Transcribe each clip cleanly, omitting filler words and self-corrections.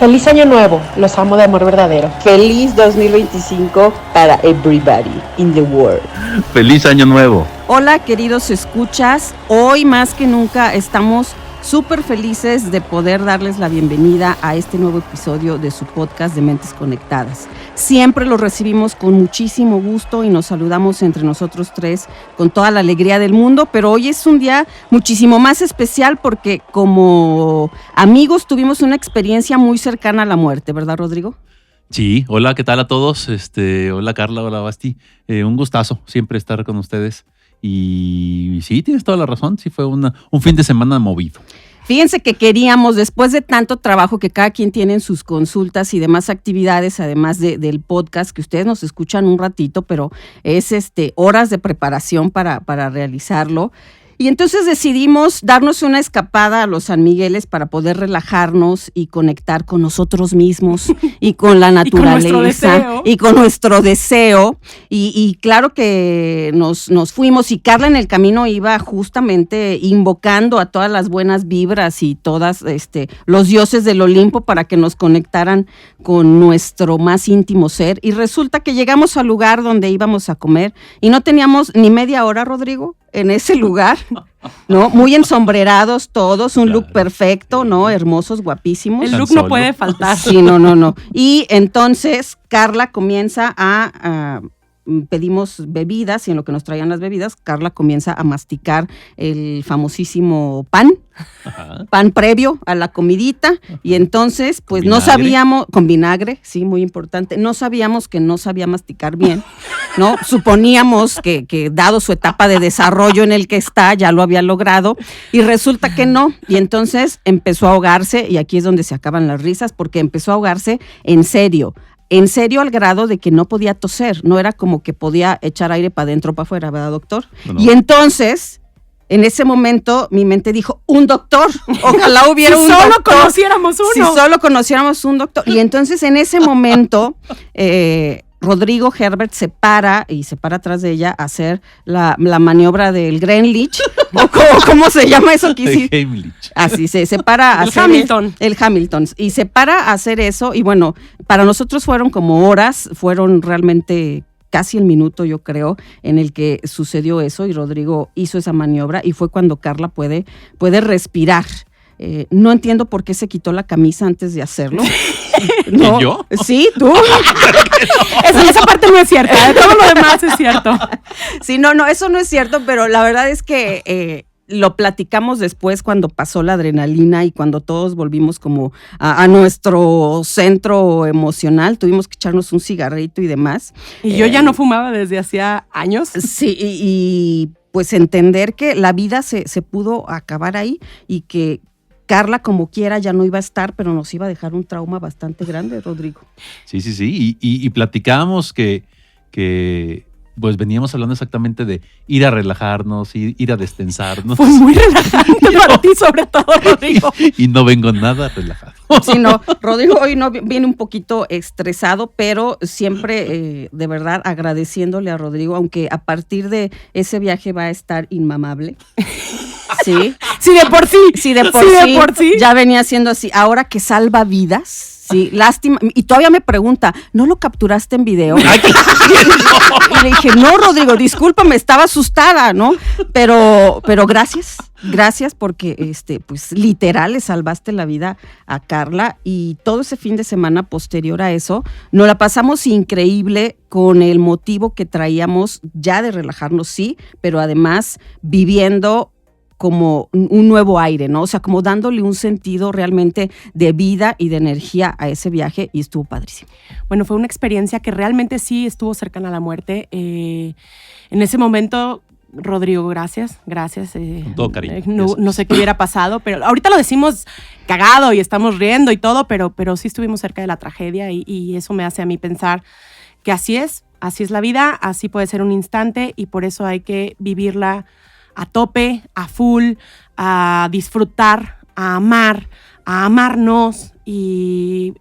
Feliz Año Nuevo, los amo de amor verdadero. Feliz 2025 para everybody in the world. Feliz Año Nuevo. Hola, queridos escuchas. Hoy más que nunca estamos súper felices de poder darles la bienvenida a este nuevo episodio de su podcast de Mentes Conectadas. Siempre lo recibimos con muchísimo gusto y nos saludamos entre nosotros tres con toda la alegría del mundo, pero hoy es un día muchísimo más especial porque como amigos tuvimos una experiencia muy cercana a la muerte, ¿verdad, Rodrigo? Sí, hola, ¿qué tal a todos? Hola Carla, hola Basti. Un gustazo siempre estar con ustedes. Y sí, tienes toda la razón, sí fue un fin de semana movido. Fíjense que queríamos, después de tanto trabajo que cada quien tiene en sus consultas y demás actividades, además del podcast, que ustedes nos escuchan un ratito, pero es horas de preparación para realizarlo. Y entonces decidimos darnos una escapada a los San Migueles para poder relajarnos y conectar con nosotros mismos y con la naturaleza y con nuestro deseo. Y claro que nos fuimos y Carla en el camino iba justamente invocando a todas las buenas vibras y todas los dioses del Olimpo para que nos conectaran con nuestro más íntimo ser. Y resulta que llegamos al lugar donde íbamos a comer y no teníamos ni media hora, Rodrigo, en ese lugar, ¿no? Muy ensombrerados todos, un look perfecto, ¿no? Hermosos, guapísimos. El look no puede faltar. Sí, no. Y entonces Carla comienza pedimos bebidas y en lo que nos traían las bebidas, Carla comienza a masticar el famosísimo pan. Ajá. Pan previo a la comidita. Ajá. Y entonces pues no sabíamos, con vinagre, sí, muy importante, no sabíamos que no sabía masticar bien, ¿no? Suponíamos que dado su etapa de desarrollo en el que está, ya lo había logrado y resulta que no, y entonces empezó a ahogarse y aquí es donde se acaban las risas porque empezó a ahogarse en serio al grado de que no podía toser, no era como que podía echar aire para adentro o para afuera, ¿verdad, doctor? No. Y entonces, en ese momento, mi mente dijo, un doctor, ojalá hubiera un doctor. Si solo conociéramos uno. Si solo conociéramos un doctor. Y entonces, en ese momento, Rodrigo Herbert se para atrás de ella a hacer la maniobra del Greenwich, o ¿cómo se llama eso? El Heimlich. Así se para a hacer el Hamilton. Y se para a hacer eso, y bueno, para nosotros fueron como horas, fueron realmente casi el minuto, yo creo, en el que sucedió eso, y Rodrigo hizo esa maniobra, y fue cuando Carla puede respirar. No entiendo por qué se quitó la camisa antes de hacerlo. No. ¿Y yo? Sí, tú. Esa parte no es cierta, todo lo demás es cierto. Sí, no, eso no es cierto, pero la verdad es que lo platicamos después cuando pasó la adrenalina y cuando todos volvimos como a nuestro centro emocional, tuvimos que echarnos un cigarrito y demás. Y yo ya no fumaba desde hacía años. Sí, y pues entender que la vida se pudo acabar ahí y que Carla, como quiera, ya no iba a estar, pero nos iba a dejar un trauma bastante grande, Rodrigo. Sí. Y platicábamos que pues veníamos hablando exactamente de ir a relajarnos, ir a destensarnos. Fue muy relajante para ti, sobre todo, Rodrigo. Y no vengo nada relajado. Sí, no, Rodrigo hoy no viene un poquito estresado, pero siempre de verdad agradeciéndole a Rodrigo, aunque a partir de ese viaje va a estar inmamable. Sí. Sí, de por sí. Sí, de por sí. Ya venía siendo así. Ahora que salva vidas. Sí, lástima. Y todavía me pregunta, ¿no lo capturaste en video? Y le dije, no, Rodrigo, discúlpame, estaba asustada, ¿no? Pero gracias porque, pues, literal, le salvaste la vida a Carla y todo ese fin de semana posterior a eso, nos la pasamos increíble con el motivo que traíamos ya de relajarnos, sí, pero además viviendo como un nuevo aire, ¿no? O sea, como dándole un sentido realmente de vida y de energía a ese viaje y estuvo padrísimo. Bueno, fue una experiencia que realmente sí estuvo cercana a la muerte. En ese momento, Rodrigo, gracias. Con todo cariño. No sé qué hubiera pasado, pero ahorita lo decimos cagado y estamos riendo y todo, pero sí estuvimos cerca de la tragedia y eso me hace a mí pensar que así es la vida, así puede ser un instante y por eso hay que vivirla a tope, a full, a disfrutar, a amar, a amarnos y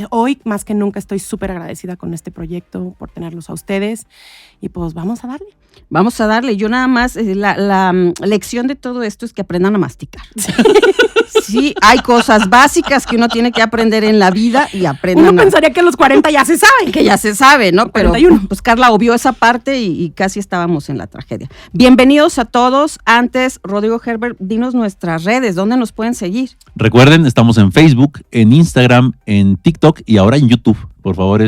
hoy más que nunca estoy súper agradecida con este proyecto por tenerlos a ustedes y pues vamos a darle. Vamos a darle. Yo nada más, la lección de todo esto es que aprendan a masticar. Sí, hay cosas básicas que uno tiene que aprender en la vida y aprendan. Uno pensaría que a los 40 ya se sabe. Que ya se sabe, ¿no? Pero 41. pues Carla obvió esa parte y casi estábamos en la tragedia. Bienvenidos a todos. Antes, Rodrigo Herbert, dinos nuestras redes, ¿dónde nos pueden seguir? Recuerden, estamos en Facebook, en Instagram, en TikTok y ahora en YouTube. Por favor,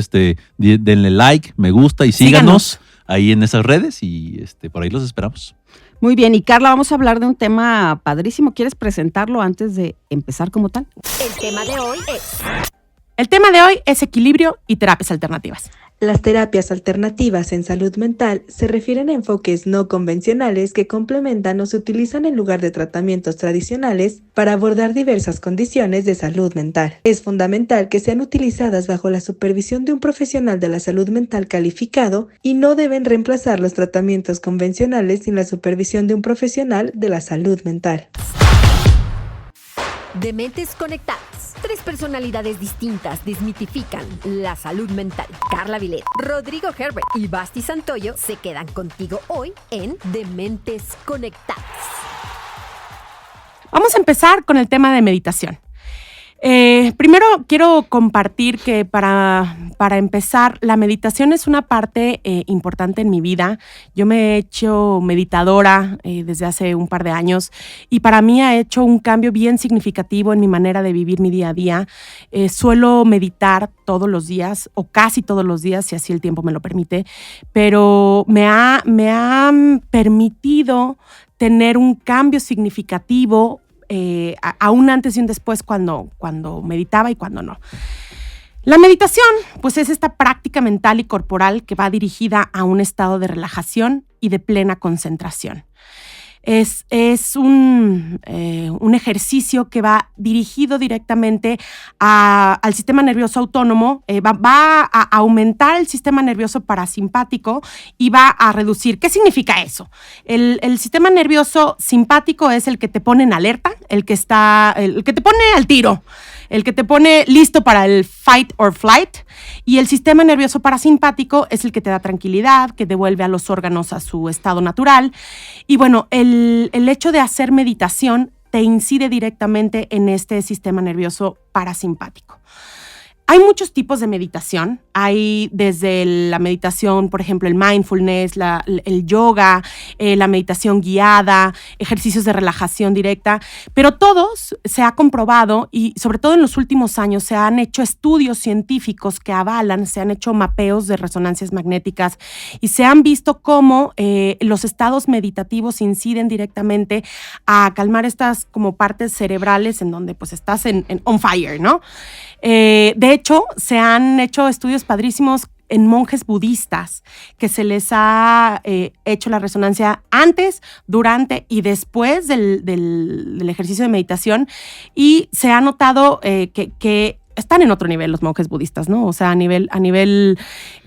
denle like, me gusta y síganos ahí en esas redes y por ahí los esperamos. Muy bien, y Carla, vamos a hablar de un tema padrísimo. ¿Quieres presentarlo antes de empezar como tal? El tema de hoy es... El tema de hoy es equilibrio y terapias alternativas. Las terapias alternativas en salud mental se refieren a enfoques no convencionales que complementan o se utilizan en lugar de tratamientos tradicionales para abordar diversas condiciones de salud mental. Es fundamental que sean utilizadas bajo la supervisión de un profesional de la salud mental calificado y no deben reemplazar los tratamientos convencionales sin la supervisión de un profesional de la salud mental. Dementes conectadas. 3 personalidades distintas desmitifican la salud mental. Carla Vilet, Rodrigo Herbert y Basti Santoyo se quedan contigo hoy en Dementes conectadas. Vamos a empezar con el tema de meditación. Primero quiero compartir que para empezar, la meditación es una parte importante en mi vida. Yo me he hecho meditadora desde hace un par de años y para mí ha hecho un cambio bien significativo en mi manera de vivir mi día a día. Suelo meditar todos los días o casi todos los días, si así el tiempo me lo permite, pero me ha permitido tener un cambio significativo a un antes y un después cuando meditaba y cuando no. La meditación, pues es esta práctica mental y corporal que va dirigida a un estado de relajación y de plena concentración. Es un ejercicio que va dirigido directamente al sistema nervioso autónomo, va a aumentar el sistema nervioso parasimpático y va a reducir. ¿Qué significa eso? El sistema nervioso simpático es el que te pone en alerta, el que te pone al tiro, el que te pone listo para el fight or flight, y el sistema nervioso parasimpático es el que te da tranquilidad, que devuelve a los órganos a su estado natural. Y bueno, el hecho de hacer meditación te incide directamente en este sistema nervioso parasimpático. Hay muchos tipos de meditación. Hay desde la meditación, por ejemplo, el mindfulness, el yoga, la meditación guiada, ejercicios de relajación directa, pero todos se ha comprobado y sobre todo en los últimos años se han hecho estudios científicos que avalan, se han hecho mapeos de resonancias magnéticas y se han visto cómo los estados meditativos inciden directamente a calmar estas como partes cerebrales en donde pues estás on fire, ¿no? De hecho, se han hecho estudios padrísimos en monjes budistas que se les ha hecho la resonancia antes, durante y después del ejercicio de meditación y se ha notado que están en otro nivel los monjes budistas, ¿no? O sea, a nivel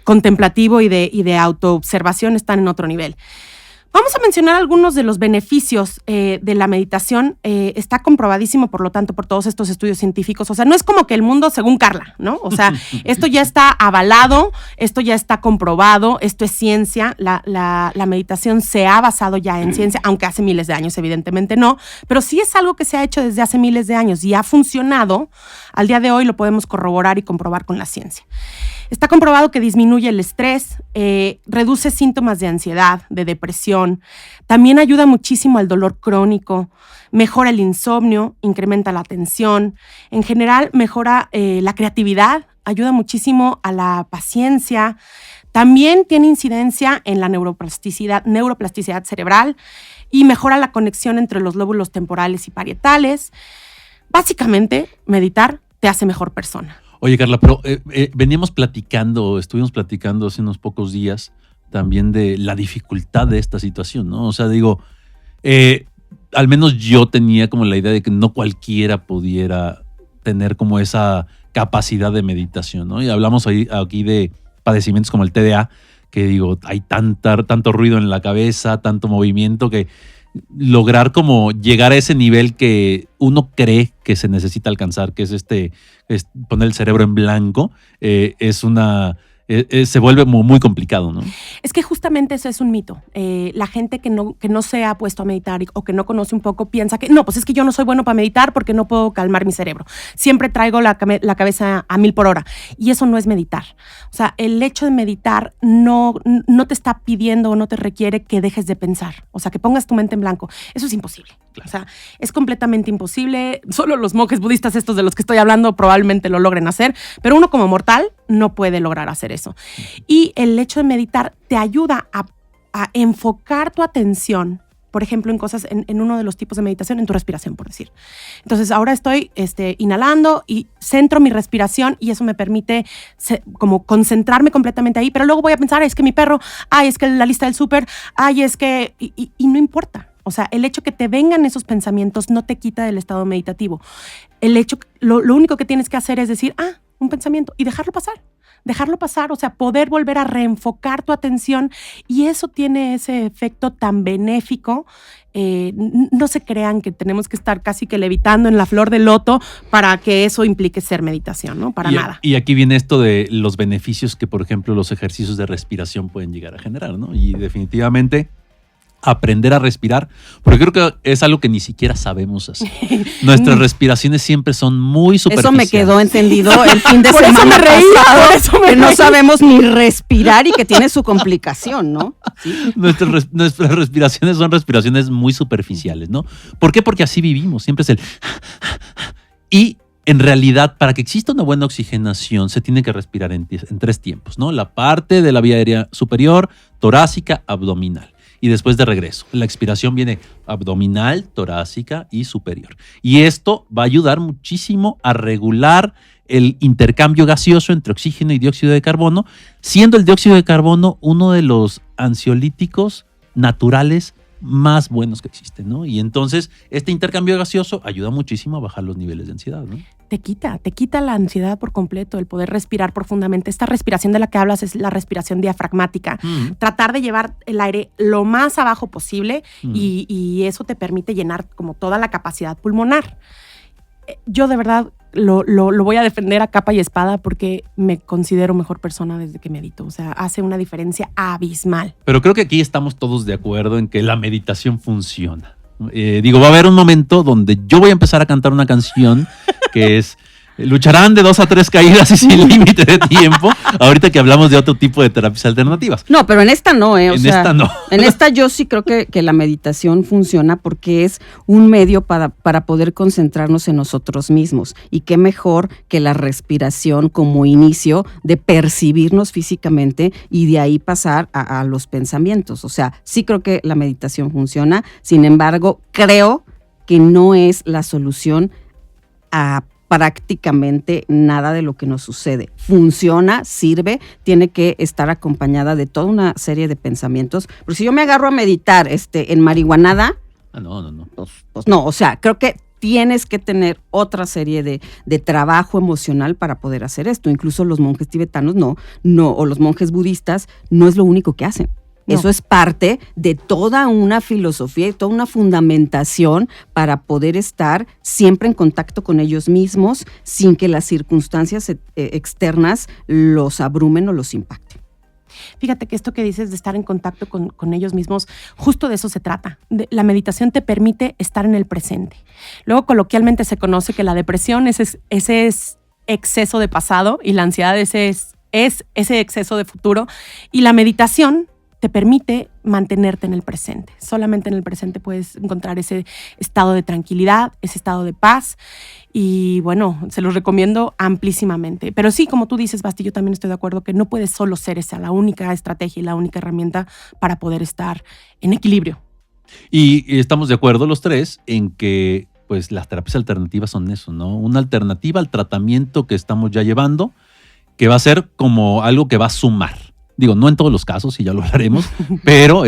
contemplativo y de autoobservación están en otro nivel. Vamos a mencionar algunos de los beneficios de la meditación. Está comprobadísimo, por lo tanto, por todos estos estudios científicos. O sea, no es como que el mundo según Carla, ¿no? O sea, esto ya está avalado, esto ya está comprobado, esto es ciencia. La meditación se ha basado ya en ciencia, aunque hace miles de años, evidentemente no. Pero sí es algo que se ha hecho desde hace miles de años y ha funcionado. Al día de hoy lo podemos corroborar y comprobar con la ciencia. Está comprobado que disminuye el estrés, reduce síntomas de ansiedad, de depresión, también ayuda muchísimo al dolor crónico, mejora el insomnio, incrementa la atención, en general mejora la creatividad, ayuda muchísimo a la paciencia, también tiene incidencia en la neuroplasticidad cerebral y mejora la conexión entre los lóbulos temporales y parietales. Básicamente, meditar te hace mejor persona. Oye, Carla, pero estuvimos platicando hace unos pocos días también de la dificultad de esta situación, ¿no? O sea, digo, al menos yo tenía como la idea de que no cualquiera pudiera tener como esa capacidad de meditación, ¿no? Y hablamos aquí de padecimientos como el TDA, que digo, hay tanto ruido en la cabeza, tanto movimiento que lograr como llegar a ese nivel que uno cree que se necesita alcanzar, que es poner el cerebro en blanco, se vuelve muy complicado, ¿no? Es que justamente eso es un mito. La gente que no se ha puesto a meditar o que no conoce un poco piensa que no, pues es que yo no soy bueno para meditar porque no puedo calmar mi cerebro. Siempre traigo la cabeza a 1000 por hora. Y eso no es meditar. O sea, el hecho de meditar no te está pidiendo o no te requiere que dejes de pensar. O sea, que pongas tu mente en blanco. Eso es imposible. Claro. O sea, es completamente imposible. Solo los monjes budistas estos de los que estoy hablando probablemente lo logren hacer, pero uno como mortal no puede lograr hacer eso. Y el hecho de meditar te ayuda a enfocar tu atención, por ejemplo, en cosas, en uno de los tipos de meditación, en tu respiración, por decir. Entonces, ahora estoy inhalando y centro mi respiración y eso me permite como concentrarme completamente ahí, pero luego voy a pensar, es que mi perro, es que la lista del súper, es que... Y no importa. O sea, el hecho que te vengan esos pensamientos no te quita del estado meditativo. Lo único que tienes que hacer es decir, un pensamiento y dejarlo pasar, o sea, poder volver a reenfocar tu atención y eso tiene ese efecto tan benéfico. No se crean que tenemos que estar casi que levitando en la flor del loto para que eso implique ser meditación, ¿no? Para nada. Y aquí viene esto de los beneficios que, por ejemplo, los ejercicios de respiración pueden llegar a generar, ¿no? Y definitivamente aprender a respirar, porque creo que es algo que ni siquiera sabemos hacer. Nuestras respiraciones siempre son muy superficiales. Eso me quedó entendido el fin de Por eso semana me reí, pasado, por eso me que no reí. sabemos ni respirar y que tiene su complicación, ¿no? Sí. Nuestras respiraciones son respiraciones muy superficiales, ¿no? ¿Por qué? Porque así vivimos, siempre es el... Y en realidad, para que exista una buena oxigenación, se tiene que respirar en 3 tiempos, ¿no? La parte de la vía aérea superior, torácica, abdominal. Y después de regreso. La expiración viene abdominal, torácica y superior. Y esto va a ayudar muchísimo a regular el intercambio gaseoso entre oxígeno y dióxido de carbono, siendo el dióxido de carbono uno de los ansiolíticos naturales más buenos que existen, ¿no? Y entonces este intercambio gaseoso ayuda muchísimo a bajar los niveles de ansiedad, ¿no? Te quita la ansiedad por completo, el poder respirar profundamente. Esta respiración de la que hablas es la respiración diafragmática. Tratar de llevar el aire lo más abajo posible y eso te permite llenar como toda la capacidad pulmonar. Yo de verdad lo voy a defender a capa y espada porque me considero mejor persona desde que medito. O sea, hace una diferencia abismal. Pero creo que aquí estamos todos de acuerdo en que la meditación funciona. Va a haber un momento donde yo voy a empezar a cantar una canción que es lucharán de 2 a 3 caídas y sin límite de tiempo, ahorita que hablamos de otro tipo de terapias alternativas. No, pero en esta no, Esta no. En esta yo sí creo que la meditación funciona porque es un medio para poder concentrarnos en nosotros mismos. Y qué mejor que la respiración como inicio de percibirnos físicamente y de ahí pasar a los pensamientos. O sea, sí creo que la meditación funciona, sin embargo, creo que no es la solución a prácticamente nada de lo que nos sucede. Funciona, sirve, tiene que estar acompañada de toda una serie de pensamientos. Pero si yo me agarro a meditar en marihuanada, no. Pues no, o sea, creo que tienes que tener otra serie de trabajo emocional para poder hacer esto. Incluso los monjes tibetanos o los monjes budistas no es lo único que hacen. No. Eso es parte de toda una filosofía y toda una fundamentación para poder estar siempre en contacto con ellos mismos sin que las circunstancias externas los abrumen o los impacten. Fíjate que esto que dices de estar en contacto con ellos mismos, justo de eso se trata. La meditación te permite estar en el presente. Luego coloquialmente se conoce que la depresión ese es exceso de pasado y la ansiedad es ese exceso de futuro. Y la meditación te permite mantenerte en el presente. Solamente en el presente puedes encontrar ese estado de tranquilidad, ese estado de paz. Y bueno, se los recomiendo amplísimamente. Pero sí, como tú dices, Basti, yo también estoy de acuerdo que no puede solo ser esa la única estrategia y la única herramienta para poder estar en equilibrio. Y estamos de acuerdo los tres en que pues las terapias alternativas son eso, ¿no? Una alternativa al tratamiento que estamos ya llevando, que va a ser como algo que va a sumar. Digo, no en todos los casos, y ya lo hablaremos, pero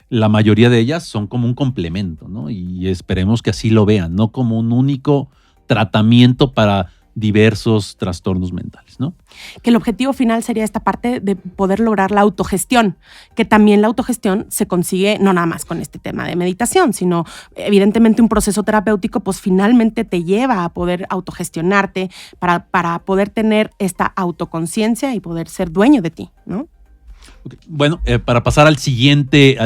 la mayoría de ellas son como un complemento, ¿no? Y esperemos que así lo vean, no como un único tratamiento para diversos trastornos mentales, ¿no? Que el objetivo final sería esta parte de poder lograr la autogestión, que también la autogestión se consigue no nada más con este tema de meditación, sino evidentemente un proceso terapéutico pues finalmente te lleva a poder autogestionarte para poder tener esta autoconciencia y poder ser dueño de ti, ¿no? Okay. Bueno, para pasar al siguiente,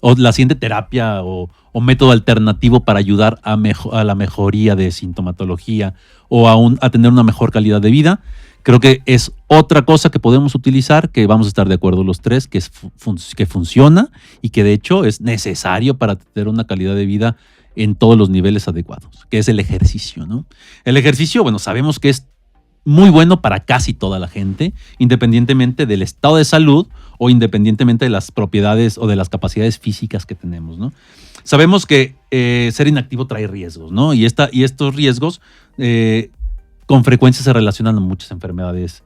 o la siguiente terapia o método alternativo para ayudar a la mejoría de sintomatología o a tener una mejor calidad de vida, creo que es otra cosa que podemos utilizar, que vamos a estar de acuerdo los tres, que funciona y que de hecho es necesario para tener una calidad de vida en todos los niveles adecuados, que es el ejercicio, ¿no? El ejercicio, bueno, sabemos que es muy bueno para casi toda la gente, independientemente del estado de salud o independientemente de las propiedades o de las capacidades físicas que tenemos, ¿no? Sabemos que ser inactivo trae riesgos, ¿no? Y estos riesgos con frecuencia se relacionan a muchas enfermedades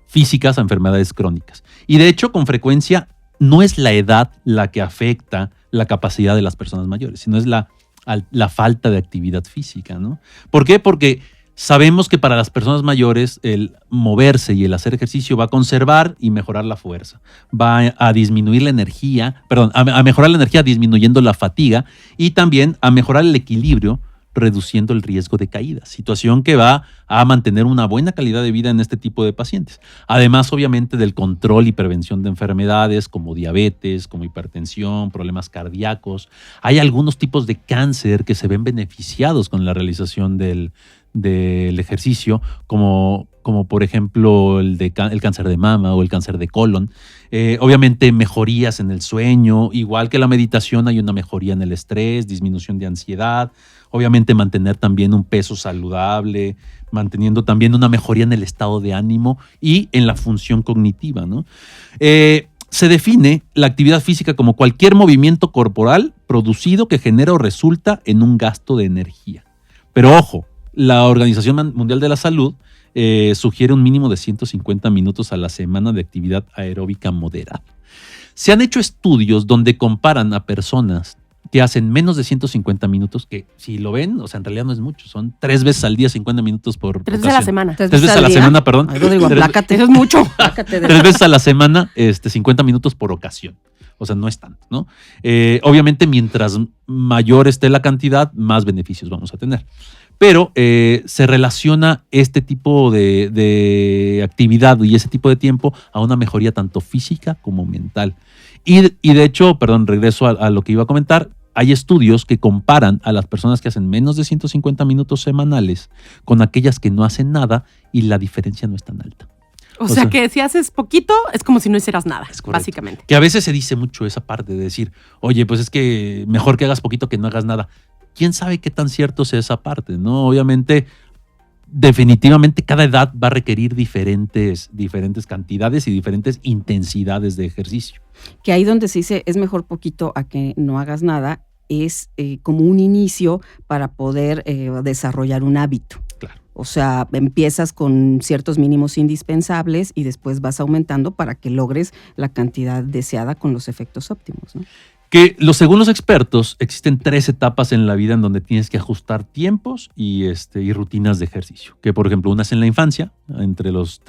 físicas, a enfermedades crónicas. Y de hecho, con frecuencia, no es la edad la que afecta la capacidad de las personas mayores, sino es la falta de actividad física, ¿no? ¿Por qué? Porque sabemos que para las personas mayores el moverse y el hacer ejercicio va a conservar y mejorar la fuerza, va a disminuir la energía, a mejorar la energía disminuyendo la fatiga y también a mejorar el equilibrio reduciendo el riesgo de caída, situación que va a mantener una buena calidad de vida en este tipo de pacientes. Además, obviamente, del control y prevención de enfermedades como diabetes, como hipertensión, problemas cardíacos. Hay algunos tipos de cáncer que se ven beneficiados con la realización del ejercicio, como por ejemplo el cáncer de mama o el cáncer de colon. Obviamente mejorías en el sueño, igual que la meditación hay una mejoría en el estrés, disminución de ansiedad, obviamente mantener también un peso saludable, manteniendo también una mejoría en el estado de ánimo y en la función cognitiva, ¿no? Se define la actividad física como cualquier movimiento corporal producido que genera o resulta en un gasto de energía. Pero ojo, la Organización Mundial de la Salud sugiere un mínimo de 150 minutos a la semana de actividad aeróbica moderada. Se han hecho estudios donde comparan a personas que hacen menos de 150 minutos, que si lo ven, o sea, en realidad no es mucho, son 3 veces al día 50 minutos por 3 veces a la semana. 3 veces a la semana, perdón. Ay, Rodrigo, aplácate. Eso es mucho. 3 veces a la semana, 50 minutos por ocasión. O sea, no es tanto, ¿no? Obviamente, mientras mayor esté la cantidad, más beneficios vamos a tener. Pero se relaciona este tipo de actividad y ese tipo de tiempo a una mejoría tanto física como mental. Y de hecho, regreso a lo que iba a comentar, hay estudios que comparan a las personas que hacen menos de 150 minutos semanales con aquellas que no hacen nada y la diferencia no es tan alta. O sea que si haces poquito, es como si no hicieras nada, básicamente. Que a veces se dice mucho esa parte de decir, oye, pues es que mejor que hagas poquito que no hagas nada. ¿Quién sabe qué tan cierto sea esa parte, no? Obviamente, definitivamente cada edad va a requerir diferentes cantidades y diferentes intensidades de ejercicio. Que ahí donde se dice es mejor poquito a que no hagas nada, es como un inicio para poder desarrollar un hábito. Claro. O sea, empiezas con ciertos mínimos indispensables y después vas aumentando para que logres la cantidad deseada con los efectos óptimos, ¿no? Que según los expertos, existen 3 etapas en la vida en donde tienes que ajustar tiempos y rutinas de ejercicio. Que, por ejemplo, una es en la infancia, entre los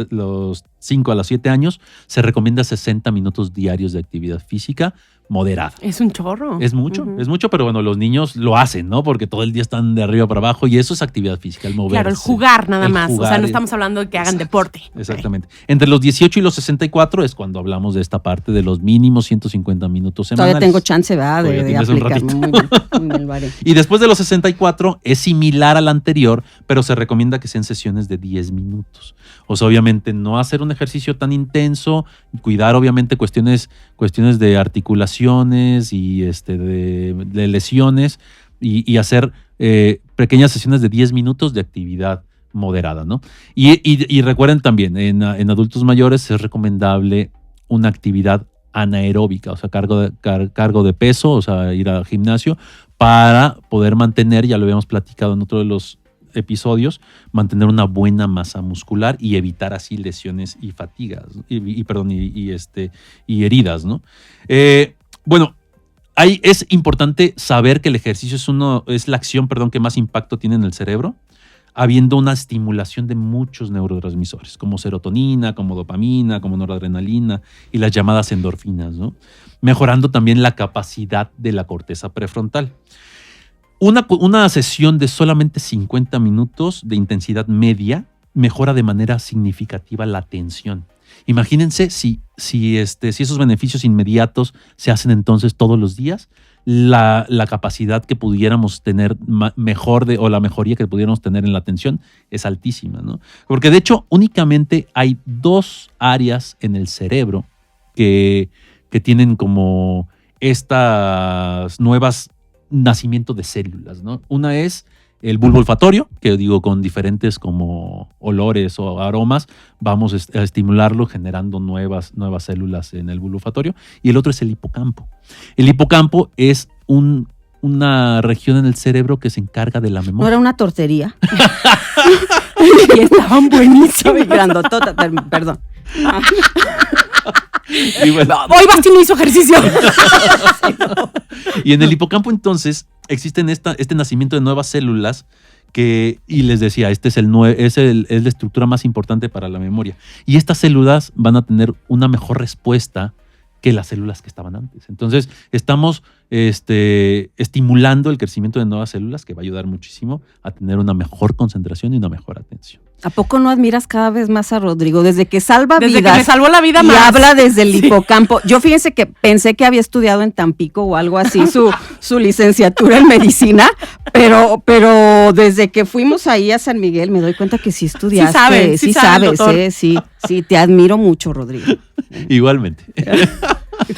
5 a los 7 años, se recomienda 60 minutos diarios de actividad física moderada. Es un chorro. Es mucho, pero bueno, los niños lo hacen, ¿no? Porque todo el día están de arriba para abajo y eso es actividad física, el moverse. Claro, el jugar nada más. Jugar, o sea, no estamos hablando de que hagan deporte. Exactamente. Entre los 18 y los 64 es cuando hablamos de esta parte de los mínimos 150 minutos semanales. Todavía tengo chance, ¿verdad? De aplicarme. Muy bien, vale. Y después de los 64 es similar al anterior, pero se recomienda que sean sesiones de 10 minutos. O sea, obviamente no hacer un ejercicio tan intenso, cuidar obviamente cuestiones de articulaciones y de lesiones y hacer pequeñas sesiones de 10 minutos de actividad moderada, ¿no? Y recuerden también, en adultos mayores es recomendable una actividad anaeróbica, o sea, cargo de peso, o sea, ir al gimnasio para poder mantener, ya lo habíamos platicado en otro de los episodios, mantener una buena masa muscular y evitar así lesiones y fatigas y heridas, ¿no? Bueno, es importante saber que el ejercicio es la acción que más impacto tiene en el cerebro. habiendo una estimulación de muchos neurotransmisores, como serotonina, como dopamina, como noradrenalina y las llamadas endorfinas, ¿no? Mejorando también la capacidad de la corteza prefrontal. Una sesión de solamente 50 minutos de intensidad media mejora de manera significativa la atención. Imagínense si esos beneficios inmediatos se hacen entonces todos los días, la capacidad que pudiéramos tener o la mejoría que pudiéramos tener en la atención es altísima, ¿no? Porque de hecho únicamente hay 2 áreas en el cerebro que tienen como estas nuevas nacimiento de células, ¿no? Una es el bulbo olfatorio, que digo con diferentes como olores o aromas, vamos a estimularlo generando nuevas células en el bulbo olfatorio. Y el otro es el hipocampo. El hipocampo es una región en el cerebro que se encarga de la memoria. ¿No era una tortería? Y estaban buenísimas. Grandotota, perdón. Y bueno, Hoy Basti no hizo ejercicio. y en el hipocampo entonces existen este nacimiento de nuevas células y les decía, es la estructura más importante para la memoria. Y estas células van a tener una mejor respuesta que las células que estaban antes. Entonces estamos estimulando el crecimiento de nuevas células que va a ayudar muchísimo a tener una mejor concentración y una mejor atención. ¿A poco no admiras cada vez más a Rodrigo? Desde que salva Desde vidas que me salvó la vida y más. habla desde el hipocampo. Yo fíjense que pensé que había estudiado en Tampico o algo así su licenciatura en medicina, pero desde que fuimos ahí a San Miguel me doy cuenta que sí estudiaste, sí sabe, sabes, doctor. sí, te admiro mucho, Rodrigo. Igualmente.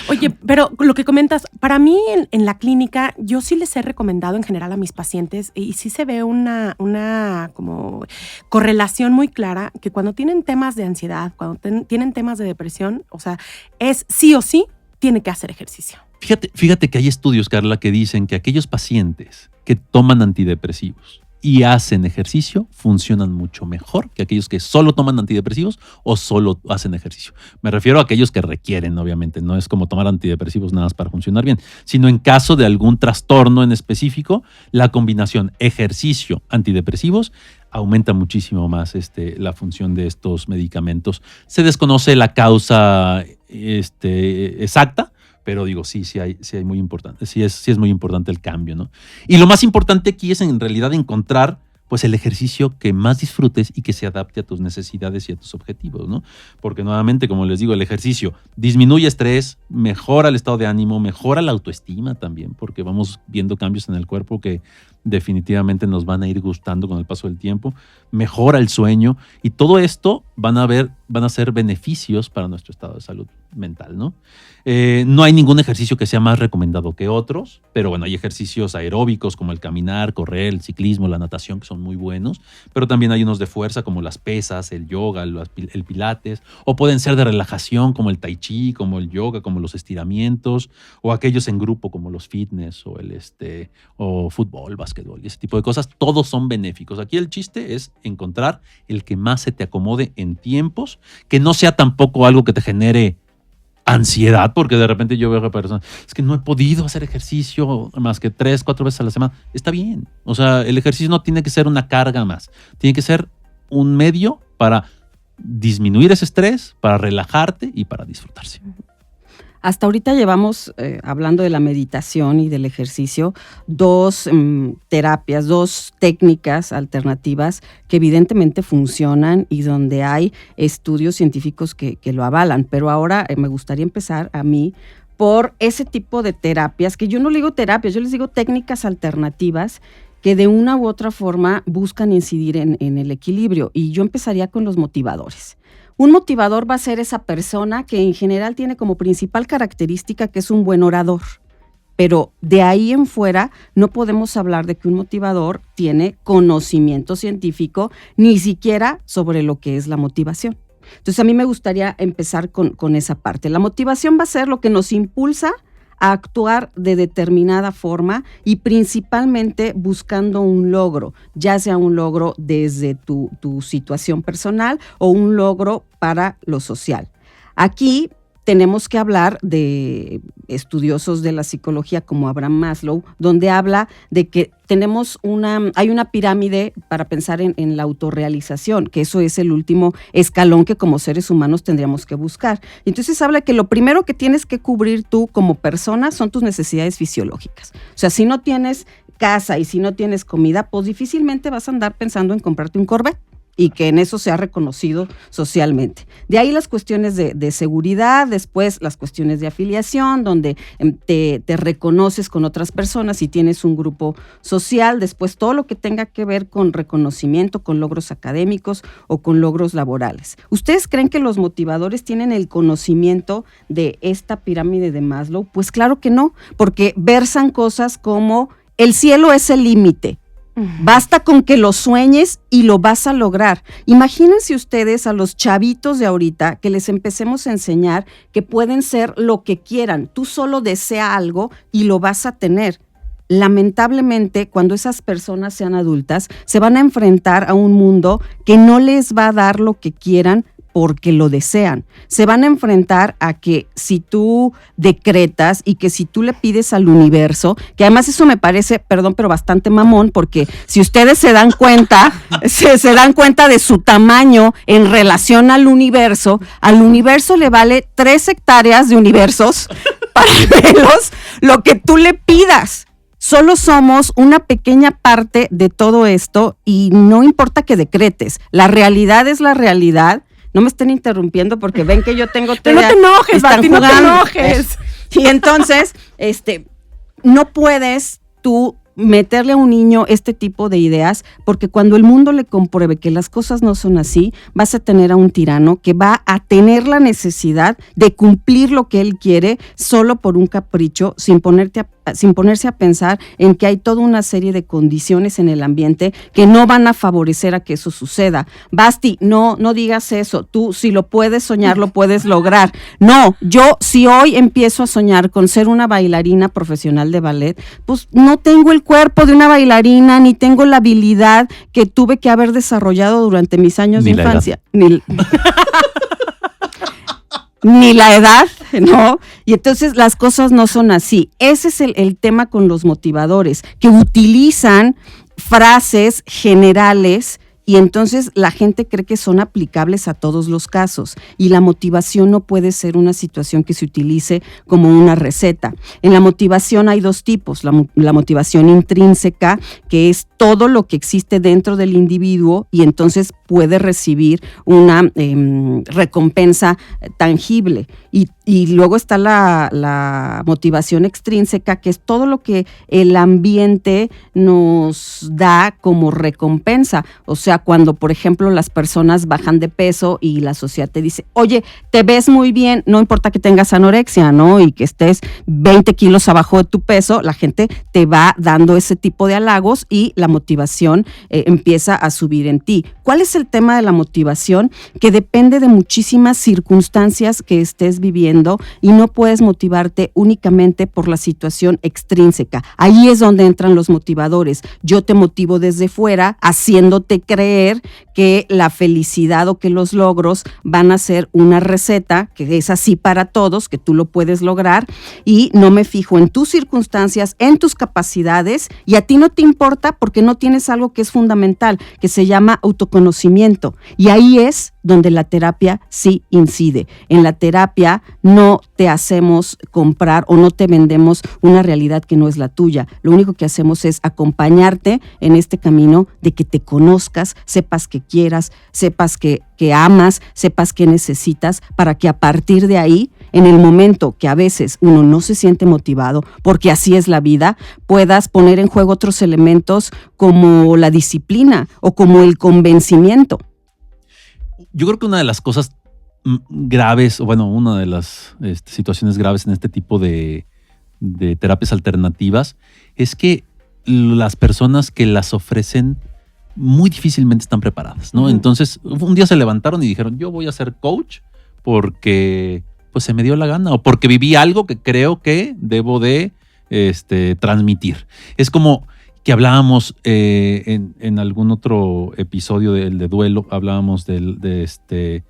Oye, pero lo que comentas, para mí en la clínica, yo sí les he recomendado en general a mis pacientes y sí se ve una como correlación muy clara que cuando tienen temas de ansiedad, cuando tienen temas de depresión, o sea, es sí o sí, tiene que hacer ejercicio. Fíjate que hay estudios, Carla, que dicen que aquellos pacientes que toman antidepresivos y hacen ejercicio funcionan mucho mejor que aquellos que solo toman antidepresivos o solo hacen ejercicio. Me refiero a aquellos que requieren, obviamente, no es como tomar antidepresivos nada más para funcionar bien, sino en caso de algún trastorno en específico, la combinación ejercicio-antidepresivos aumenta muchísimo más la función de estos medicamentos. Se desconoce la causa exacta, pero digo, sí hay muy importante, sí es muy importante el cambio, ¿no? Y lo más importante aquí es en realidad encontrar pues el ejercicio que más disfrutes y que se adapte a tus necesidades y a tus objetivos, ¿no? Porque nuevamente, como les digo, el ejercicio disminuye estrés, mejora el estado de ánimo, mejora la autoestima también, porque vamos viendo cambios en el cuerpo que definitivamente nos van a ir gustando con el paso del tiempo, mejora el sueño y todo esto van a ser beneficios para nuestro estado de salud mental, ¿no? No hay ningún ejercicio que sea más recomendado que otros, pero bueno, hay ejercicios aeróbicos como el caminar, correr, el ciclismo, la natación, que son muy buenos, pero también hay unos de fuerza como las pesas, el yoga, el pilates, o pueden ser de relajación como el tai chi, como el yoga, como los estiramientos, o aquellos en grupo como los fitness o fútbol, básquetbol y ese tipo de cosas. Todos son benéficos. Aquí el chiste es encontrar el que más se te acomode en tiempos, que no sea tampoco algo que te genere ansiedad, porque de repente yo veo a personas, es que no he podido hacer ejercicio más que 3-4 veces a la semana. Está bien. O sea, el ejercicio no tiene que ser una carga más. Tiene que ser un medio para disminuir ese estrés, para relajarte y para disfrutarse. Hasta ahorita llevamos, hablando de la meditación y del ejercicio, 2 terapias, 2 técnicas alternativas que evidentemente funcionan y donde hay estudios científicos que lo avalan. Pero ahora me gustaría empezar a mí por ese tipo de terapias, que yo no le digo terapias, yo les digo técnicas alternativas que de una u otra forma buscan incidir en el equilibrio. Y yo empezaría con los motivadores. Un motivador va a ser esa persona que en general tiene como principal característica que es un buen orador, pero de ahí en fuera no podemos hablar de que un motivador tiene conocimiento científico ni siquiera sobre lo que es la motivación. Entonces a mí me gustaría empezar con esa parte. La motivación va a ser lo que nos impulsa a actuar de determinada forma y principalmente buscando un logro, ya sea un logro desde tu situación personal o un logro para lo social. Aquí tenemos que hablar de estudiosos de la psicología como Abraham Maslow, donde habla de que hay una pirámide para pensar en la autorrealización, que eso es el último escalón que como seres humanos tendríamos que buscar. Entonces habla que lo primero que tienes que cubrir tú como persona son tus necesidades fisiológicas. O sea, si no tienes casa y si no tienes comida, pues difícilmente vas a andar pensando en comprarte un Corvette y que en eso sea reconocido socialmente. De ahí las cuestiones de seguridad, después las cuestiones de afiliación, donde te reconoces con otras personas y tienes un grupo social, después todo lo que tenga que ver con reconocimiento, con logros académicos o con logros laborales. ¿Ustedes creen que los motivadores tienen el conocimiento de esta pirámide de Maslow? Pues claro que no, porque versan cosas como el cielo es el límite. Basta con que lo sueñes y lo vas a lograr. Imagínense ustedes a los chavitos de ahorita que les empecemos a enseñar que pueden ser lo que quieran. Tú solo desea algo y lo vas a tener. Lamentablemente, cuando esas personas sean adultas, se van a enfrentar a un mundo que no les va a dar lo que quieran porque lo desean. Se van a enfrentar a que si tú decretas y que si tú le pides al universo, que además eso me parece, perdón, pero bastante mamón, porque si ustedes se dan cuenta, se dan cuenta de su tamaño en relación al universo le vale 3 hectáreas de universos para verlos lo que tú le pidas. Solo somos una pequeña parte de todo esto y no importa que decretes. La realidad es la realidad. No me estén interrumpiendo porque ven que yo tengo... Pero no te enojes, Basti, no te enojes. Y entonces, no puedes tú meterle a un niño este tipo de ideas, porque cuando el mundo le compruebe que las cosas no son así, vas a tener a un tirano que va a tener la necesidad de cumplir lo que él quiere solo por un capricho, sin ponerse a pensar en que hay toda una serie de condiciones en el ambiente que no van a favorecer a que eso suceda. Basti, no digas eso. Tú, si lo puedes soñar, lo puedes lograr. No, yo si hoy empiezo a soñar con ser una bailarina profesional de ballet, pues no tengo el cuerpo de una bailarina, ni tengo la habilidad que tuve que haber desarrollado durante mis años de infancia. Ni la edad, ¿no? Y entonces las cosas no son así. Ese es el tema con los motivadores, que utilizan frases generales y entonces la gente cree que son aplicables a todos los casos. Y la motivación no puede ser una situación que se utilice como una receta. En la motivación hay 2 tipos. La motivación intrínseca, que es todo lo que existe dentro del individuo y entonces puede recibir una recompensa tangible. Y luego está la motivación extrínseca, que es todo lo que el ambiente nos da como recompensa. O sea, cuando, por ejemplo, las personas bajan de peso y la sociedad te dice, oye, te ves muy bien, no importa que tengas anorexia, ¿no? Y que estés 20 kilos abajo de tu peso, la gente te va dando ese tipo de halagos y la motivación empieza a subir en ti. ¿Cuál es el tema de la motivación? Que depende de muchísimas circunstancias que estés viviendo y no puedes motivarte únicamente por la situación extrínseca. Ahí es donde entran los motivadores. Yo te motivo desde fuera, haciéndote creer que la felicidad o que los logros van a ser una receta que es así para todos, que tú lo puedes lograr, y no me fijo en tus circunstancias, en tus capacidades, y a ti no te importa porque no tienes algo que es fundamental, que se llama autoconocimiento. Y ahí es donde la terapia sí incide. En la terapia no te hacemos comprar o no te vendemos una realidad que no es la tuya. Lo único que hacemos es acompañarte en este camino de que te conozcas, sepas que quieras, sepas que amas, sepas que necesitas, para que a partir de ahí, en el momento que a veces uno no se siente motivado, porque así es la vida, puedas poner en juego otros elementos como la disciplina o como el convencimiento. Yo creo que una de las cosas graves, o bueno, una de las situaciones graves en este tipo de terapias alternativas es que las personas que las ofrecen muy difícilmente están preparadas, ¿no? Entonces, un día se levantaron y dijeron, yo voy a ser coach porque pues se me dio la gana o porque viví algo que creo que debo de transmitir. Es como que hablábamos en algún otro episodio de duelo, hablábamos de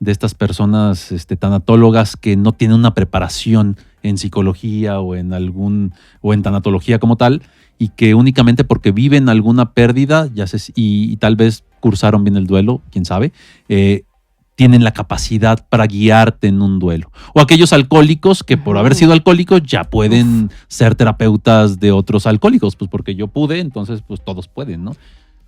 estas personas tanatólogas que no tienen una preparación en psicología o en tanatología como tal, y que únicamente porque viven alguna pérdida, y tal vez cursaron bien el duelo, quién sabe, tienen la capacidad para guiarte en un duelo. O aquellos alcohólicos que por haber sido alcohólicos ya pueden ser terapeutas de otros alcohólicos, pues porque yo pude, entonces pues todos pueden, ¿no?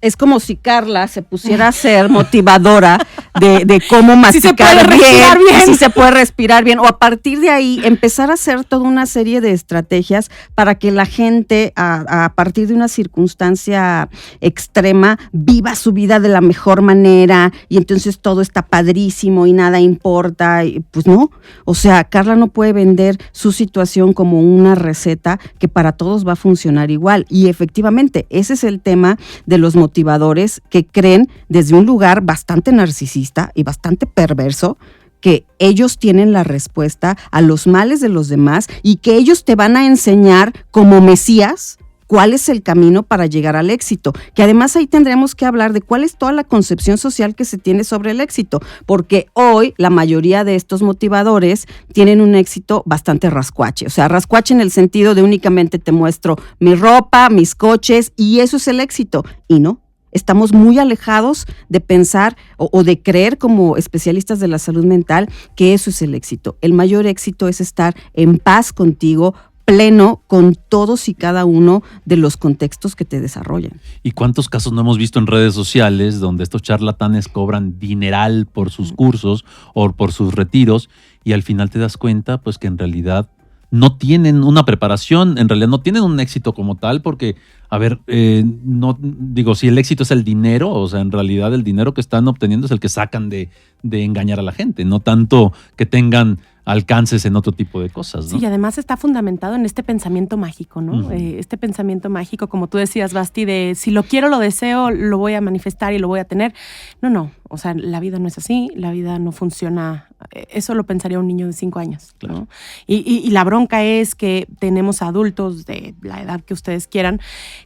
Es como si Carla se pusiera a ser motivadora de cómo masticar bien, si se puede respirar bien, o a partir de ahí empezar a hacer toda una serie de estrategias para que la gente a partir de una circunstancia extrema viva su vida de la mejor manera y entonces todo está padrísimo y nada importa. Y pues no, o sea, Carla no puede vender su situación como una receta que para todos va a funcionar igual, y efectivamente ese es el tema de los motivadores que creen desde un lugar bastante narcisista y bastante perverso que ellos tienen la respuesta a los males de los demás y que ellos te van a enseñar como mesías cuál es el camino para llegar al éxito, que además ahí tendríamos que hablar de cuál es toda la concepción social que se tiene sobre el éxito, porque hoy la mayoría de estos motivadores tienen un éxito bastante rascuache, o sea, rascuache en el sentido de únicamente te muestro mi ropa, mis coches y eso es el éxito, y no. Estamos muy alejados de pensar o de creer como especialistas de la salud mental que eso es el éxito. El mayor éxito es estar en paz contigo, pleno con todos y cada uno de los contextos que te desarrollan. ¿Y cuántos casos no hemos visto en redes sociales donde estos charlatanes cobran dineral por sus cursos o por sus retiros y al final te das cuenta pues que en realidad no tienen una preparación, en realidad no tienen un éxito como tal porque, a ver, no digo, si el éxito es el dinero, o sea, en realidad el dinero que están obteniendo es el que sacan de engañar a la gente, no tanto que tengan alcances en otro tipo de cosas, ¿no? Sí, y además está fundamentado en este pensamiento mágico, ¿no? Uh-huh. Este pensamiento mágico, como tú decías, Basti, de si lo quiero, lo deseo, lo voy a manifestar y lo voy a tener. No, o sea, la vida no es así, la vida no funciona, eso lo pensaría un niño de 5 años, ¿no? Claro. Y la bronca es que tenemos adultos de la edad que ustedes quieran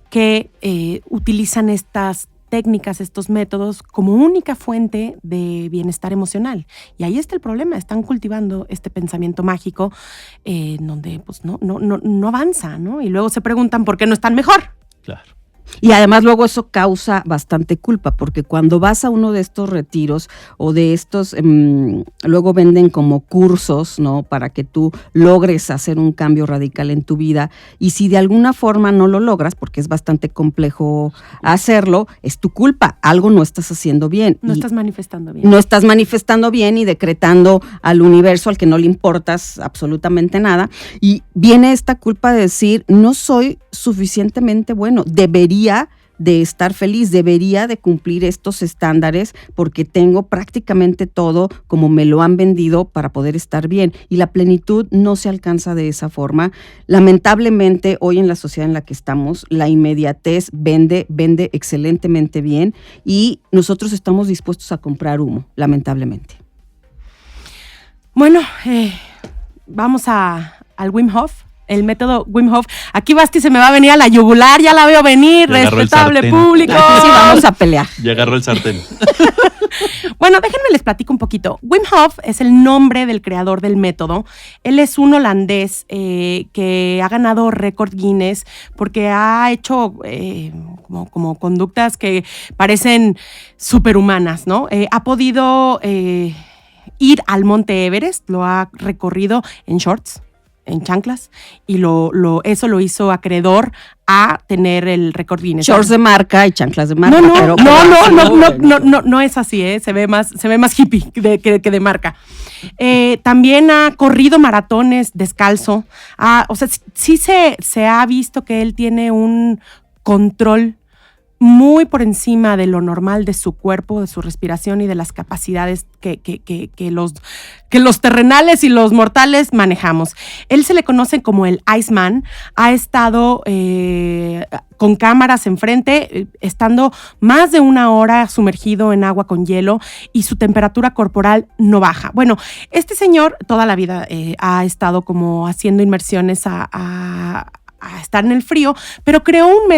que utilizan estas técnicas, estos métodos como única fuente de bienestar emocional. Y ahí está el problema, están cultivando este pensamiento mágico donde pues no avanza, ¿no? Y luego se preguntan por qué no están mejor. Claro. Y además luego eso causa bastante culpa, porque cuando vas a uno de estos retiros o de estos, luego venden como cursos, ¿no? Para que tú logres hacer un cambio radical en tu vida. Y si de alguna forma no lo logras, porque es bastante complejo hacerlo, es tu culpa. Algo no estás haciendo bien. No estás manifestando bien. No estás manifestando bien y decretando al universo al que no le importas absolutamente nada. Y viene esta culpa de decir, no soy suficientemente bueno, debería de estar feliz, debería de cumplir estos estándares porque tengo prácticamente todo como me lo han vendido para poder estar bien, y la plenitud no se alcanza de esa forma. Lamentablemente hoy en la sociedad en la que estamos, la inmediatez vende excelentemente bien y nosotros estamos dispuestos a comprar humo, lamentablemente. Bueno, vamos al Wim Hof. El método Wim Hof. Aquí Basti se me va a venir a la yugular, ya la veo venir, respetable público. Sí, vamos a pelear. Ya agarró el sartén. Bueno, déjenme les platico un poquito. Wim Hof es el nombre del creador del método. Él es un holandés que ha ganado récord Guinness porque ha hecho como conductas que parecen superhumanas, ¿no? Ha podido ir al Monte Everest, lo ha recorrido en shorts, en chanclas, y eso lo hizo acreedor a tener el récord Guinness. Shorts de marca y chanclas de marca. No es así, se ve más hippie que de marca. También ha corrido maratones descalzo. O sea, sí se ha visto que él tiene un control muy por encima de lo normal de su cuerpo, de su respiración y de las capacidades que los terrenales y los mortales manejamos. Él se le conoce como el Iceman. Ha estado con cámaras enfrente, estando más de 1 hora sumergido en agua con hielo y su temperatura corporal no baja. Bueno, este señor toda la vida ha estado como haciendo inmersiones a a estar en el frío, pero creó un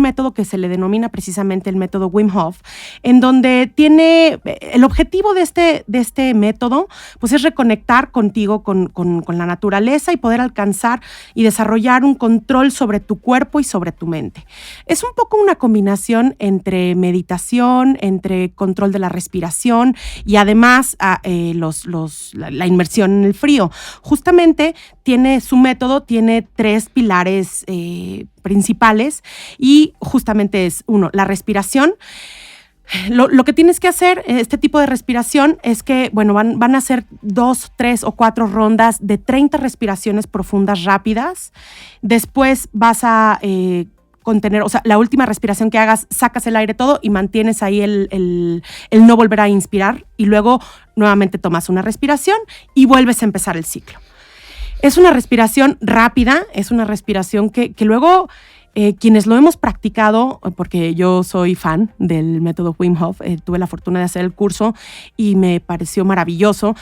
método que se le denomina precisamente el método Wim Hof, en donde tiene el objetivo de este método, pues es reconectar contigo, con la naturaleza y poder alcanzar y desarrollar un control sobre tu cuerpo y sobre tu mente. Es un poco una combinación entre meditación, entre control de la respiración y además la inmersión en el frío. Justamente su método tiene 3 pilares principales y justamente es, 1, la respiración. Lo que tienes que hacer, este tipo de respiración, es que, bueno, van a ser 2, 3 o 4 rondas de 30 respiraciones profundas rápidas. Después vas a contener, o sea, la última respiración que hagas, sacas el aire todo y mantienes ahí el no volver a inspirar, y luego nuevamente tomas una respiración y vuelves a empezar el ciclo. Es una respiración rápida, es una respiración que luego quienes lo hemos practicado, porque yo soy fan del método Wim Hof, tuve la fortuna de hacer el curso y me pareció maravilloso.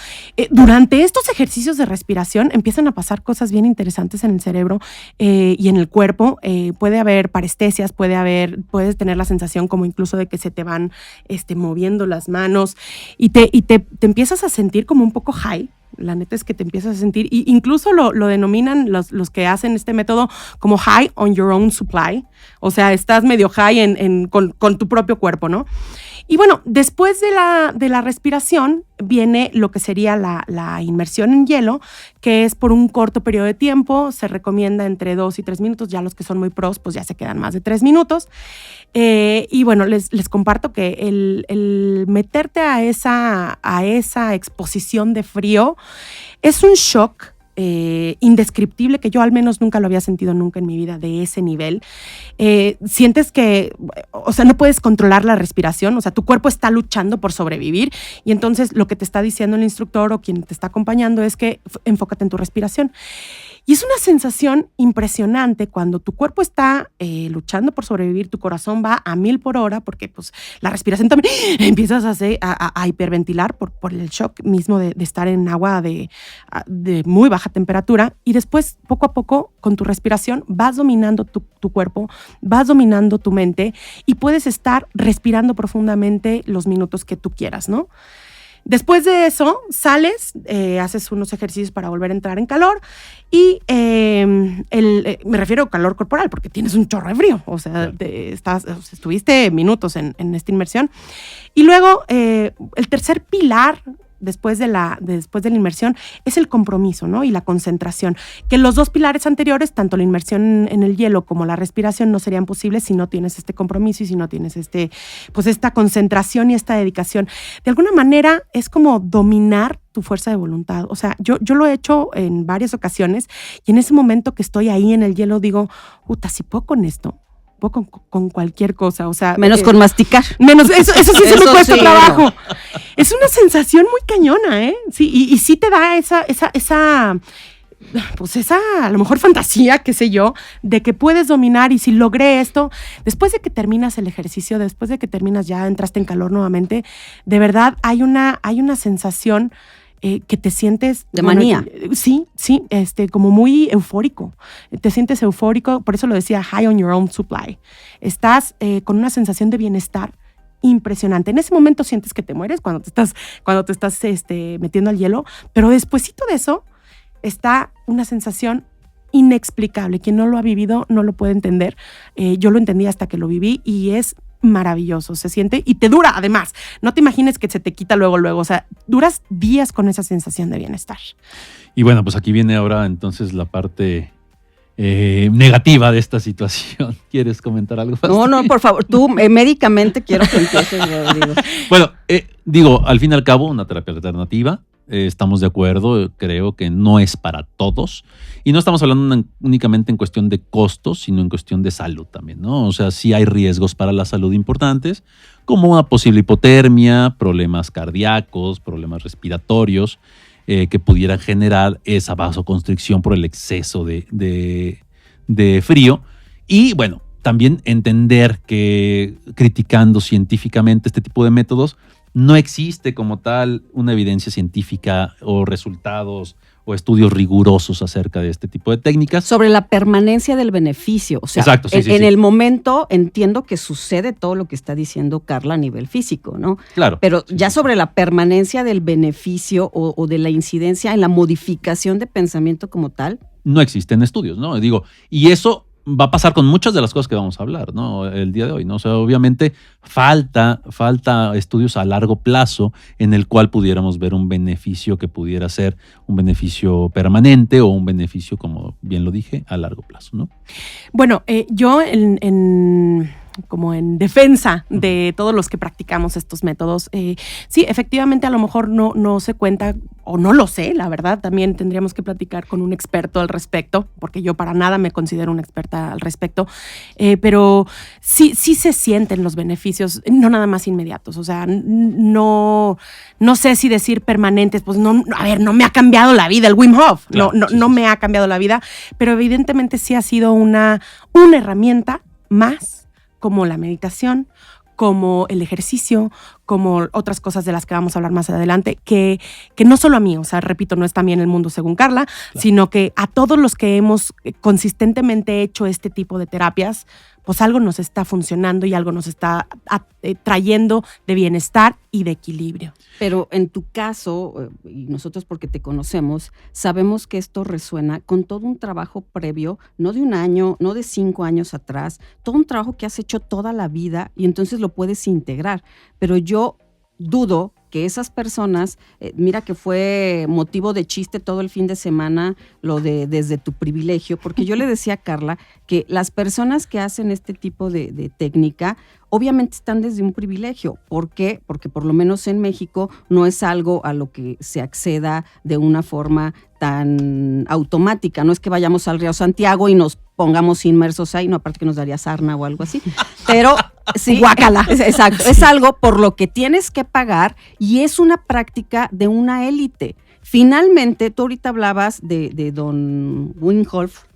Durante estos ejercicios de respiración empiezan a pasar cosas bien interesantes en el cerebro y en el cuerpo. Puede haber parestesias, puedes tener la sensación como incluso de que se te van moviendo las manos y te empiezas a sentir como un poco high. La neta es que te empiezas a sentir, y incluso lo denominan los que hacen este método como high on your own supply. O sea, estás medio high con tu propio cuerpo, ¿no? Y bueno, después de la respiración viene lo que sería la inmersión en hielo, que es por un corto periodo de tiempo. Se recomienda entre 2 y 3 minutos. Ya los que son muy pros, pues ya se quedan más de 3 minutos. Y bueno, les comparto que el meterte a esa exposición de frío es un shock indescriptible, que yo al menos nunca lo había sentido nunca en mi vida de ese nivel. Sientes que, o sea, no puedes controlar la respiración, o sea, tu cuerpo está luchando por sobrevivir, y entonces lo que te está diciendo el instructor o quien te está acompañando es que enfócate en tu respiración. Y es una sensación impresionante cuando tu cuerpo está luchando por sobrevivir, tu corazón va a 1000 por hora, porque pues la respiración también empiezas a hiperventilar por el shock mismo de estar en agua de muy baja temperatura, y después poco a poco con tu respiración vas dominando tu cuerpo, vas dominando tu mente y puedes estar respirando profundamente los minutos que tú quieras, ¿no? Después de eso, sales, haces unos ejercicios para volver a entrar en calor y me refiero a calor corporal porque tienes un chorro de frío, o sea, estuviste minutos en esta inmersión. Y luego, el tercer pilar después de la inmersión es el compromiso, ¿no? Y la concentración, que los 2 pilares anteriores, tanto la inmersión en el hielo como la respiración, no serían posibles si no tienes este compromiso y si no tienes esta concentración y esta dedicación. De alguna manera es como dominar tu fuerza de voluntad. O sea, yo lo he hecho en varias ocasiones y en ese momento que estoy ahí en el hielo digo, puta, si puedo con esto, puedo con cualquier cosa, o sea... Menos con masticar. Menos, eso sí se me cuesta sí, trabajo. No. Es una sensación muy cañona, ¿eh? Sí, y sí te da esa, a lo mejor fantasía, qué sé yo, de que puedes dominar, y si logré esto, después de que terminas el ejercicio, después de que terminas ya entraste en calor nuevamente, de verdad hay una sensación que te sientes... De manía. Sí, como muy eufórico. Te sientes eufórico, por eso lo decía, high on your own supply. Estás con una sensación de bienestar impresionante. En ese momento sientes que te mueres cuando te estás metiendo al hielo, pero despuesito de eso está una sensación inexplicable. Quien no lo ha vivido no lo puede entender. Yo lo entendí hasta que lo viví y es maravilloso, se siente y te dura además. No te imagines que se te quita luego, o sea, duras días con esa sensación de bienestar. Y bueno, pues aquí viene ahora entonces la parte negativa de esta situación. ¿Quieres comentar algo? No, por favor, tú médicamente quiero que empieces, Rodrigo. Bueno, al fin y al cabo, una terapia alternativa. Estamos de acuerdo, creo que no es para todos. Y no estamos hablando únicamente en cuestión de costos, sino en cuestión de salud también, ¿no? O sea, sí hay riesgos para la salud importantes, como una posible hipotermia, problemas cardíacos, problemas respiratorios, que pudieran generar esa vasoconstricción por el exceso de frío. Y bueno, también entender que criticando científicamente este tipo de métodos, no existe como tal una evidencia científica o resultados o estudios rigurosos acerca de este tipo de técnicas. Sobre la permanencia del beneficio. O sea, Exacto, sí, en sí. el momento entiendo que sucede todo lo que está diciendo Carla a nivel físico, ¿no? Claro. Pero Sí, ya sí, sobre la permanencia del beneficio o de la incidencia en la modificación de pensamiento como tal. No existen estudios, ¿no? Digo, y eso va a pasar con muchas de las cosas que vamos a hablar, ¿no? El día de hoy, ¿no? O sea, obviamente falta estudios a largo plazo en el cual pudiéramos ver un beneficio que pudiera ser un beneficio permanente o un beneficio, como bien lo dije, a largo plazo, ¿no? Bueno, yo como en defensa de todos los que practicamos estos métodos, sí, efectivamente a lo mejor no se cuenta, o no lo sé, la verdad, también tendríamos que platicar con un experto al respecto, porque yo para nada me considero una experta al respecto, pero sí se sienten los beneficios, no nada más inmediatos, o sea, no sé si decir permanentes, pues no, a ver, no me ha cambiado la vida el Wim Hof, Claro, no me ha cambiado la vida, pero evidentemente sí ha sido una herramienta más, como la meditación, como el ejercicio, como otras cosas de las que vamos a hablar más adelante, que no solo a mí, o sea, repito, no es también el mundo según Carla, claro, sino que a todos los que hemos consistentemente hecho este tipo de terapias, pues algo nos está funcionando y algo nos está trayendo de bienestar y de equilibrio. Pero en tu caso, y nosotros porque te conocemos, sabemos que esto resuena con todo un trabajo previo, no de un año, no de 5 años atrás, todo un trabajo que has hecho toda la vida y entonces lo puedes integrar. Pero yo dudo que esas personas, mira que fue motivo de chiste todo el fin de semana lo de desde tu privilegio, porque yo le decía a Carla que las personas que hacen este tipo de técnica obviamente están desde un privilegio. ¿Por qué? Porque por lo menos en México no es algo a lo que se acceda de una forma tan automática. No es que vayamos al Río Santiago y nos pongamos inmersos ahí, no, aparte que nos daría sarna o algo así. Pero sí, guácala. Exacto. Es algo por lo que tienes que pagar y es una práctica de una élite. Finalmente, tú ahorita hablabas de don Winhoff,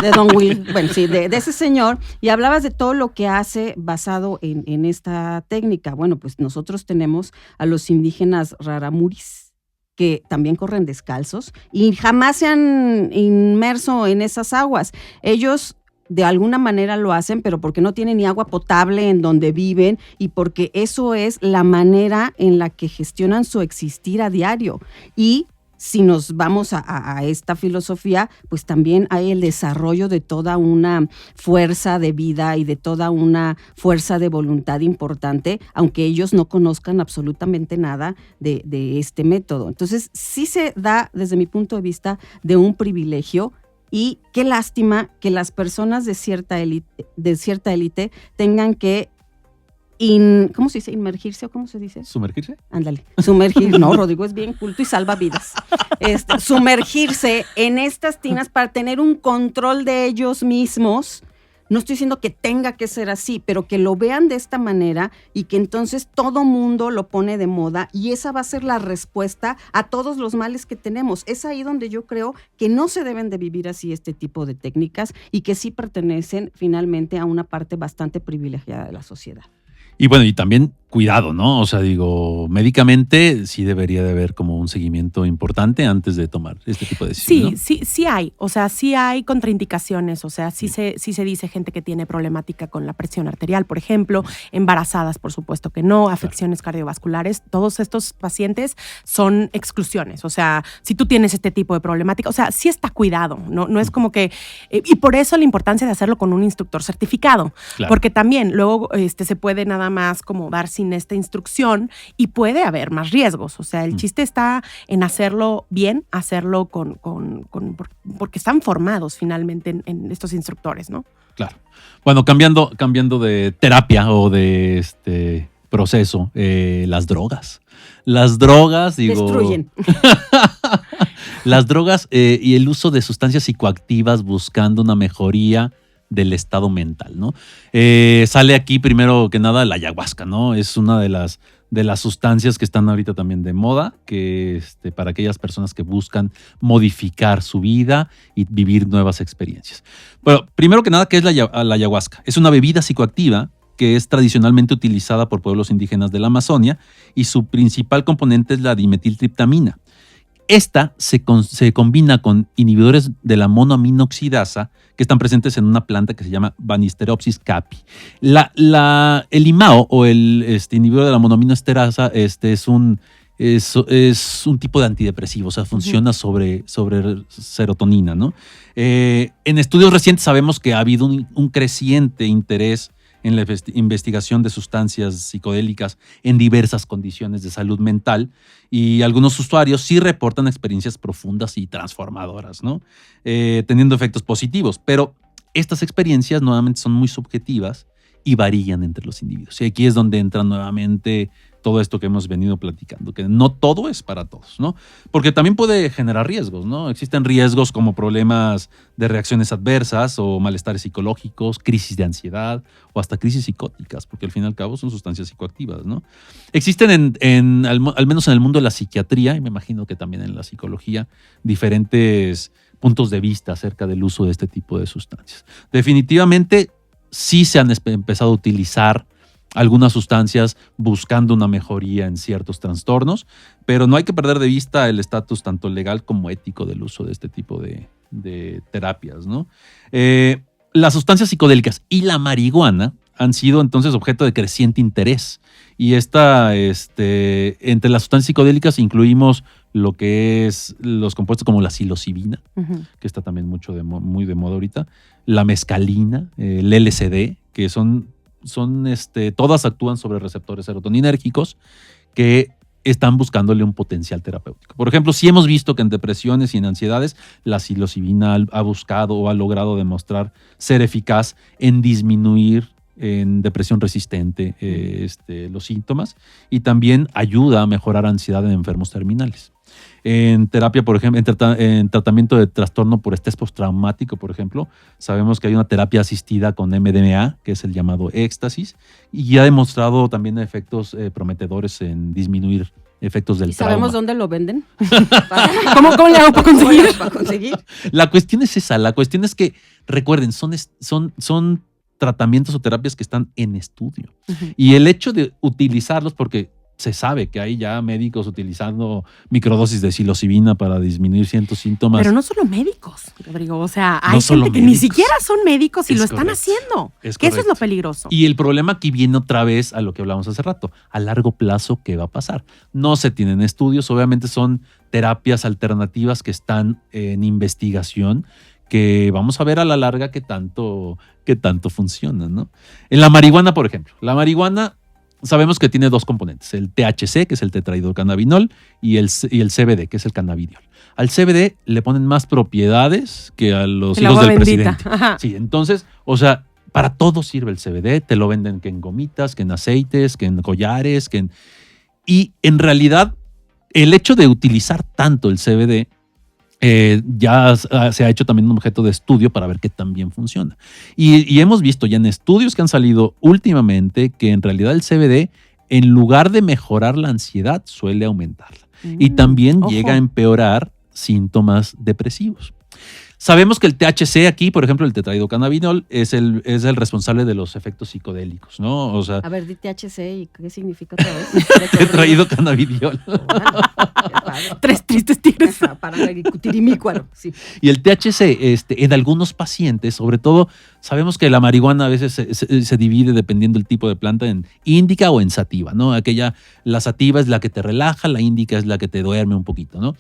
de don Will, bueno, sí, de ese señor, y hablabas de todo lo que hace basado en esta técnica. Bueno, pues nosotros tenemos a los indígenas raramuris, que también corren descalzos y jamás se han inmerso en esas aguas. Ellos de alguna manera lo hacen, pero porque no tienen ni agua potable en donde viven y porque eso es la manera en la que gestionan su existir a diario. Y si nos vamos a esta filosofía, pues también hay el desarrollo de toda una fuerza de vida y de toda una fuerza de voluntad importante, aunque ellos no conozcan absolutamente nada de este método. Entonces, sí se da, desde mi punto de vista, de un privilegio. Y qué lástima que las personas de cierta élite tengan que, ¿cómo se dice? ¿Inmergirse o cómo se dice? ¿Sumergirse? Ándale, sumergir. No, Rodrigo es bien culto y salva vidas. Sumergirse en estas tinas para tener un control de ellos mismos. No estoy diciendo que tenga que ser así, pero que lo vean de esta manera y que entonces todo mundo lo pone de moda y esa va a ser la respuesta a todos los males que tenemos. Es ahí donde yo creo que no se deben de vivir así este tipo de técnicas y que sí pertenecen finalmente a una parte bastante privilegiada de la sociedad. Y bueno, y también cuidado, ¿no? O sea, digo, médicamente sí debería de haber como un seguimiento importante antes de tomar este tipo de decisiones, Sí, ¿no? sí hay. O sea, sí hay contraindicaciones. O sea, sí se dice gente que tiene problemática con la presión arterial, por ejemplo, embarazadas, por supuesto que no, afecciones cardiovasculares. Todos estos pacientes son exclusiones. O sea, si tú tienes este tipo de problemática, o sea, sí está cuidado. No es como que... y por eso la importancia de hacerlo con un instructor certificado. Claro. Porque también luego se puede nada más como dar sin esta instrucción y puede haber más riesgos. O sea, el chiste está en hacerlo bien, hacerlo porque están formados finalmente en estos instructores, ¿no? Claro. Bueno, cambiando de terapia o de este proceso, las drogas. Las drogas, digo... Destruyen. Las drogas y el uso de sustancias psicoactivas buscando una mejoría del estado mental, ¿no? Sale aquí primero que nada la ayahuasca, ¿no? Es una de las sustancias que están ahorita también de moda, que para aquellas personas que buscan modificar su vida y vivir nuevas experiencias. Pero primero que nada, ¿qué es la ayahuasca? Es una bebida psicoactiva que es tradicionalmente utilizada por pueblos indígenas de la Amazonia y su principal componente es la dimetiltriptamina. Esta se combina con inhibidores de la monoaminoxidasa que están presentes en una planta que se llama Banisteriopsis capi. El IMAO o el inhibidor de la monoaminoxidasa es un tipo de antidepresivo, o sea, funciona sobre serotonina, ¿no? En estudios recientes sabemos que ha habido un creciente interés en la investigación de sustancias psicodélicas en diversas condiciones de salud mental, y algunos usuarios sí reportan experiencias profundas y transformadoras, ¿no? Teniendo efectos positivos, pero estas experiencias nuevamente son muy subjetivas y varían entre los individuos. Y aquí es donde entra nuevamente todo esto que hemos venido platicando, que no todo es para todos, ¿no? Porque también puede generar riesgos, ¿no? Existen riesgos como problemas de reacciones adversas o malestares psicológicos, crisis de ansiedad o hasta crisis psicóticas, porque al fin y al cabo son sustancias psicoactivas, ¿no? Existen al menos en el mundo de la psiquiatría, y me imagino que también en la psicología, diferentes puntos de vista acerca del uso de este tipo de sustancias. Definitivamente sí se han empezado a utilizar algunas sustancias buscando una mejoría en ciertos trastornos, pero no hay que perder de vista el estatus tanto legal como ético del uso de este tipo de terapias, ¿no? Las sustancias psicodélicas y la marihuana han sido entonces objeto de creciente interés. Y entre las sustancias psicodélicas incluimos lo que es los compuestos como la psilocibina, que está también muy de moda ahorita, la mescalina, el LSD, que todas actúan sobre receptores serotoninérgicos que están buscándole un potencial terapéutico. Por ejemplo, sí hemos visto que en depresiones y en ansiedades la psilocibina ha buscado o ha logrado demostrar ser eficaz en disminuir en depresión resistente los síntomas, y también ayuda a mejorar ansiedad en enfermos terminales. En terapia, por ejemplo, en tratamiento de trastorno por estrés postraumático, por ejemplo, sabemos que hay una terapia asistida con MDMA, que es el llamado éxtasis, y ha demostrado también efectos prometedores en disminuir efectos del trauma. ¿Sabemos dónde lo venden? ¿Cómo le hago para conseguir? La cuestión es esa, la cuestión es que, recuerden, son tratamientos o terapias que están en estudio. Y el hecho de utilizarlos, porque se sabe que hay ya médicos utilizando microdosis de psilocibina para disminuir ciertos síntomas. Pero no solo médicos, Rodrigo. O sea, hay No solo gente que ni médicos. siquiera son médicos y Es lo están correcto. haciendo. Es Que eso es correcto. lo peligroso. Y el problema aquí viene otra vez a lo que hablamos hace rato. A largo plazo, ¿qué va a pasar? No se tienen estudios, obviamente son terapias alternativas que están en investigación, que vamos a ver a la larga qué tanto funcionan, ¿no? En la marihuana, por ejemplo. La marihuana sabemos que tiene dos componentes, el THC, que es el tetrahidrocannabinol, y el CBD, que es el cannabidiol. Al CBD le ponen más propiedades que a los El hijos agua del bendita. presidente. Ajá. Sí, entonces, o sea, para todo sirve el CBD, te lo venden que en gomitas, que en aceites, que en collares, y en realidad el hecho de utilizar tanto el CBD ya se ha hecho también un objeto de estudio para ver qué tan bien funciona. Y hemos visto ya en estudios que han salido últimamente que en realidad el CBD, en lugar de mejorar la ansiedad, suele aumentarla. Y también ojo. llega a empeorar síntomas depresivos. Sabemos que el THC aquí, por ejemplo, el tetrahidrocannabinol, es el responsable de los efectos psicodélicos, ¿no? O sea, A ver, di THC y ¿qué significa otra vez? tetrahidrocannabinol. Tres tristes tigres. Para tirimícuaro, sí. Y el THC, en algunos pacientes, sobre todo, sabemos que la marihuana a veces se divide dependiendo del tipo de planta en índica o en sativa, ¿no? La sativa es la que te relaja, la índica es la que te duerme un poquito, ¿no?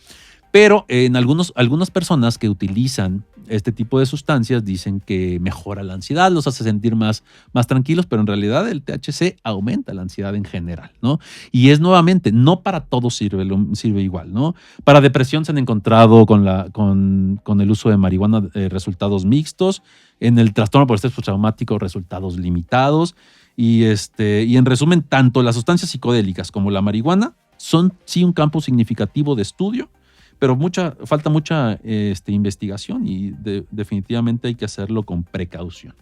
Pero en algunas personas que utilizan este tipo de sustancias dicen que mejora la ansiedad, los hace sentir más tranquilos, pero en realidad el THC aumenta la ansiedad en general, ¿no? Y es nuevamente, no para todos sirve igual, ¿no? Para depresión se han encontrado con el uso de marihuana resultados mixtos, en el trastorno por estrés postraumático resultados limitados, y en resumen, tanto las sustancias psicodélicas como la marihuana son sí un campo significativo de estudio, pero falta mucha investigación y definitivamente hay que hacerlo con precaución.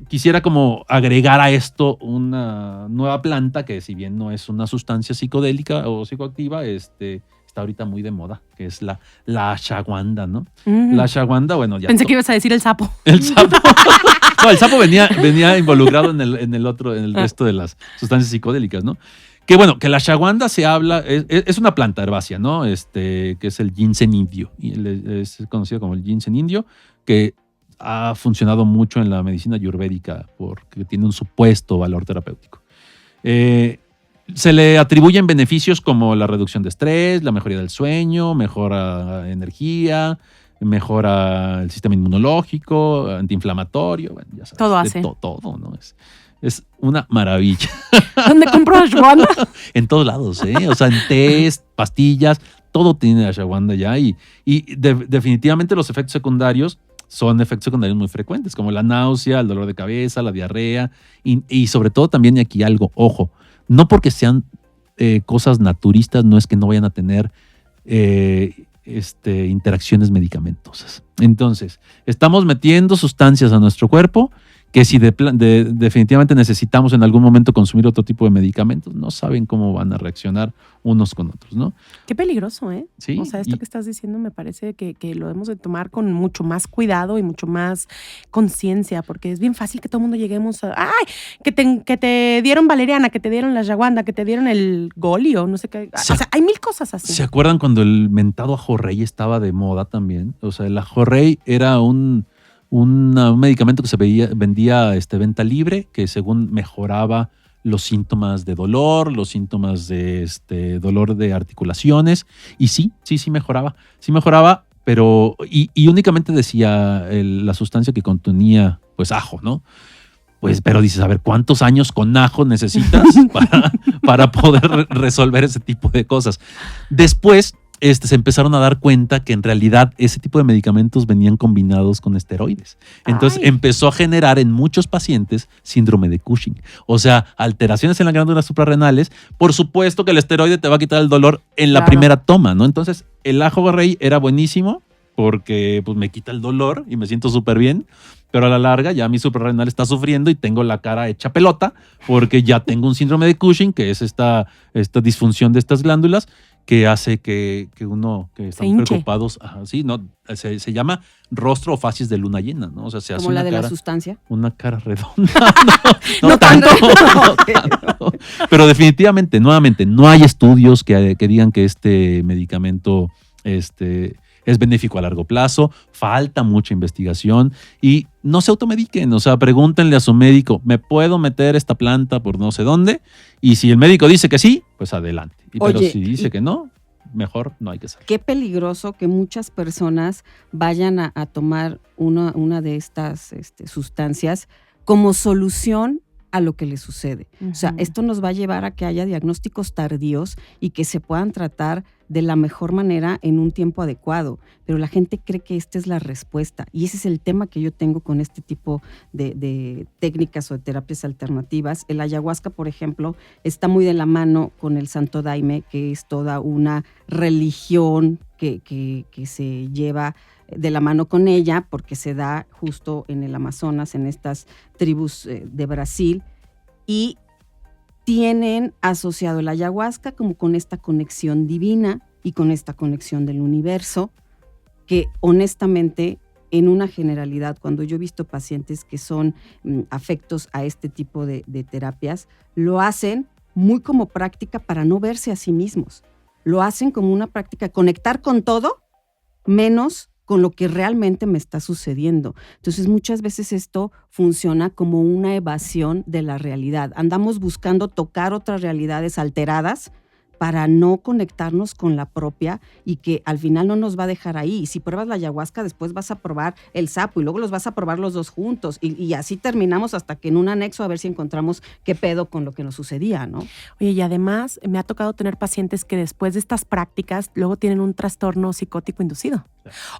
Quisiera como agregar a esto una nueva planta que, si bien no es una sustancia psicodélica o psicoactiva, está ahorita muy de moda, que es la ashwagandha, ¿no? La ashwagandha, bueno, ya. Pensé que ibas a decir el sapo. El sapo. No, el sapo venía involucrado en el resto de las sustancias psicodélicas, ¿no? Que bueno, que la ashwagandha se habla, es una planta herbácea, ¿no? Que es el ginseng indio. Es conocido como el ginseng indio, que ha funcionado mucho en la medicina ayurvédica porque tiene un supuesto valor terapéutico. Se le atribuyen beneficios como la reducción de estrés, la mejoría del sueño, mejora energía, mejora el sistema inmunológico, antiinflamatorio, bueno, ya sabes, Todo hace. Todo, ¿no? Es una maravilla. ¿Dónde compro ashwagandha? En todos lados, ¿eh? O sea, en tés, pastillas, todo tiene ashwagandha ya. Y definitivamente los efectos secundarios son efectos secundarios muy frecuentes, como la náusea, el dolor de cabeza, la diarrea. Y sobre todo también aquí algo, ojo, no porque sean cosas naturistas, no es que no vayan a tener interacciones medicamentosas. Entonces, estamos metiendo sustancias a nuestro cuerpo que si definitivamente necesitamos en algún momento consumir otro tipo de medicamentos, no saben cómo van a reaccionar unos con otros, ¿no? Qué peligroso, ¿eh? Sí. O sea, esto que estás diciendo me parece que lo debemos de tomar con mucho más cuidado y mucho más conciencia, porque es bien fácil que todo el mundo lleguemos a, ¡ay! Que te dieron valeriana, que te dieron la ashwagandha, que te dieron el golio, no sé qué. O sea, hay mil cosas así. ¿Se acuerdan cuando el mentado ajorrey estaba de moda también? O sea, el ajorrey era un medicamento que se vendía venta libre, que según mejoraba los síntomas de dolor, los síntomas de dolor de articulaciones. Y sí mejoraba. Sí mejoraba, pero y únicamente decía la sustancia que contenía pues ajo, ¿no? Pues, pero dices, a ver, ¿cuántos años con ajo necesitas para poder resolver ese tipo de cosas? Después se empezaron a dar cuenta que en realidad ese tipo de medicamentos venían combinados con esteroides. Entonces empezó a generar en muchos pacientes síndrome de Cushing. O sea, alteraciones en las glándulas suprarrenales. Por supuesto que el esteroide te va a quitar el dolor en la primera toma, ¿no? Entonces, el ajo rey era buenísimo porque pues, me quita el dolor y me siento súper bien. Pero a la larga ya mi suprarrenal está sufriendo y tengo la cara hecha pelota porque ya tengo un síndrome de Cushing, que es esta disfunción de estas glándulas que hace que uno, que estamos preocupados, se llama rostro o facies de luna llena, ¿no? O sea, se hace como la una de cara, la sustancia. una cara redonda. No tanto. Tanto. Pero definitivamente, nuevamente, no hay estudios que digan que este medicamento es benéfico a largo plazo, falta mucha investigación y no se automediquen, o sea, pregúntenle a su médico, ¿me puedo meter esta planta por no sé dónde? Y si el médico dice que sí, pues adelante. Pero si dice que no, mejor no hay que hacerlo. Qué peligroso que muchas personas vayan a tomar una de estas sustancias como solución a lo que le sucede. Uh-huh. O sea, esto nos va a llevar a que haya diagnósticos tardíos y que se puedan tratar de la mejor manera en un tiempo adecuado. Pero la gente cree que esta es la respuesta. Y ese es el tema que yo tengo con este tipo de técnicas o de terapias alternativas. El ayahuasca, por ejemplo, está muy de la mano con el Santo Daime, que es toda una religión que se lleva de la mano con ella, porque se da justo en el Amazonas, en estas tribus de Brasil, y tienen asociado el ayahuasca como con esta conexión divina y con esta conexión del universo, que honestamente, en una generalidad, cuando yo he visto pacientes que son afectos a este tipo de terapias, lo hacen muy como práctica para no verse a sí mismos. Lo hacen como una práctica, conectar con todo, menos con lo que realmente me está sucediendo. Entonces, muchas veces esto funciona como una evasión de la realidad. Andamos buscando tocar otras realidades alteradas para no conectarnos con la propia y que al final no nos va a dejar ahí. Y si pruebas la ayahuasca, después vas a probar el sapo y luego los vas a probar los dos juntos. Y así terminamos hasta que en un anexo a ver si encontramos qué pedo con lo que nos sucedía, ¿no? Oye, y además me ha tocado tener pacientes que después de estas prácticas luego tienen un trastorno psicótico inducido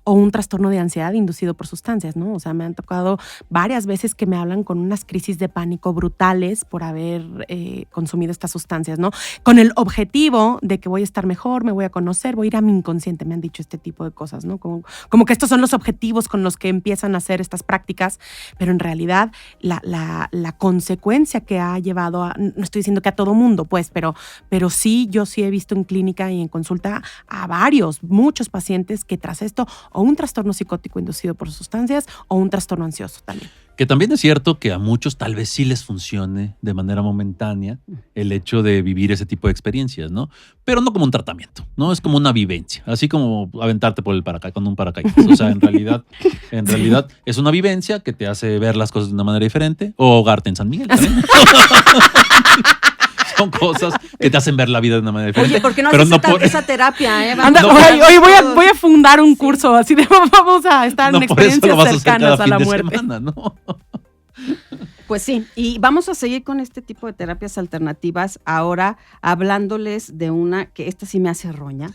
o un trastorno de ansiedad inducido por sustancias, ¿no? O sea, me han tocado varias veces que me hablan con unas crisis de pánico brutales por haber consumido estas sustancias, ¿no? Con el objetivo de que voy a estar mejor, me voy a conocer, voy a ir a mi inconsciente, me han dicho este tipo de cosas, ¿no? Como que estos son los objetivos con los que empiezan a hacer estas prácticas, pero en realidad la consecuencia que ha llevado a, no estoy diciendo que a todo mundo, pues, pero sí, yo sí he visto en clínica y en consulta a muchos pacientes que tras esto, o un trastorno psicótico inducido por sustancias, o un trastorno ansioso también. Que también es cierto que a muchos tal vez sí les funcione de manera momentánea el hecho de vivir ese tipo de experiencias, ¿no? Pero no como un tratamiento, ¿no? Es como una vivencia, así como aventarte por el con un paracaídas. O sea, en realidad es una vivencia que te hace ver las cosas de una manera diferente, o ahogarte en San Miguel también. Son cosas que te hacen ver la vida de una manera diferente. Oye, ¿por qué no pero haces por- esa terapia? Anda, No, oye, voy a fundar un curso así de vamos a estar no en por eso lo experiencias vas a hacer cercanas cada a la fin de muerte. semana, ¿no? Pues sí, y vamos a seguir con este tipo de terapias alternativas ahora hablándoles de una que esta sí me hace roña,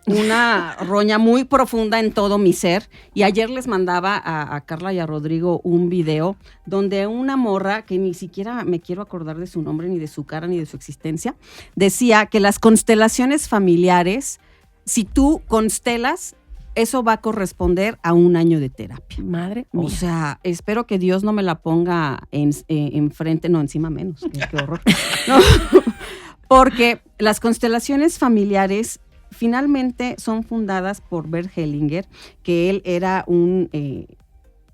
una roña muy profunda en todo mi ser. Y ayer les mandaba a Carla y a Rodrigo un video donde una morra, que ni siquiera me quiero acordar de su nombre, ni de su cara, ni de su existencia, decía que las constelaciones familiares, si tú constelas, eso va a corresponder a un año de terapia. Madre mía. O sea, espero que Dios no me la ponga enfrente, no, encima menos. Qué horror. No, porque las constelaciones familiares finalmente son fundadas por Bert Hellinger, que él era un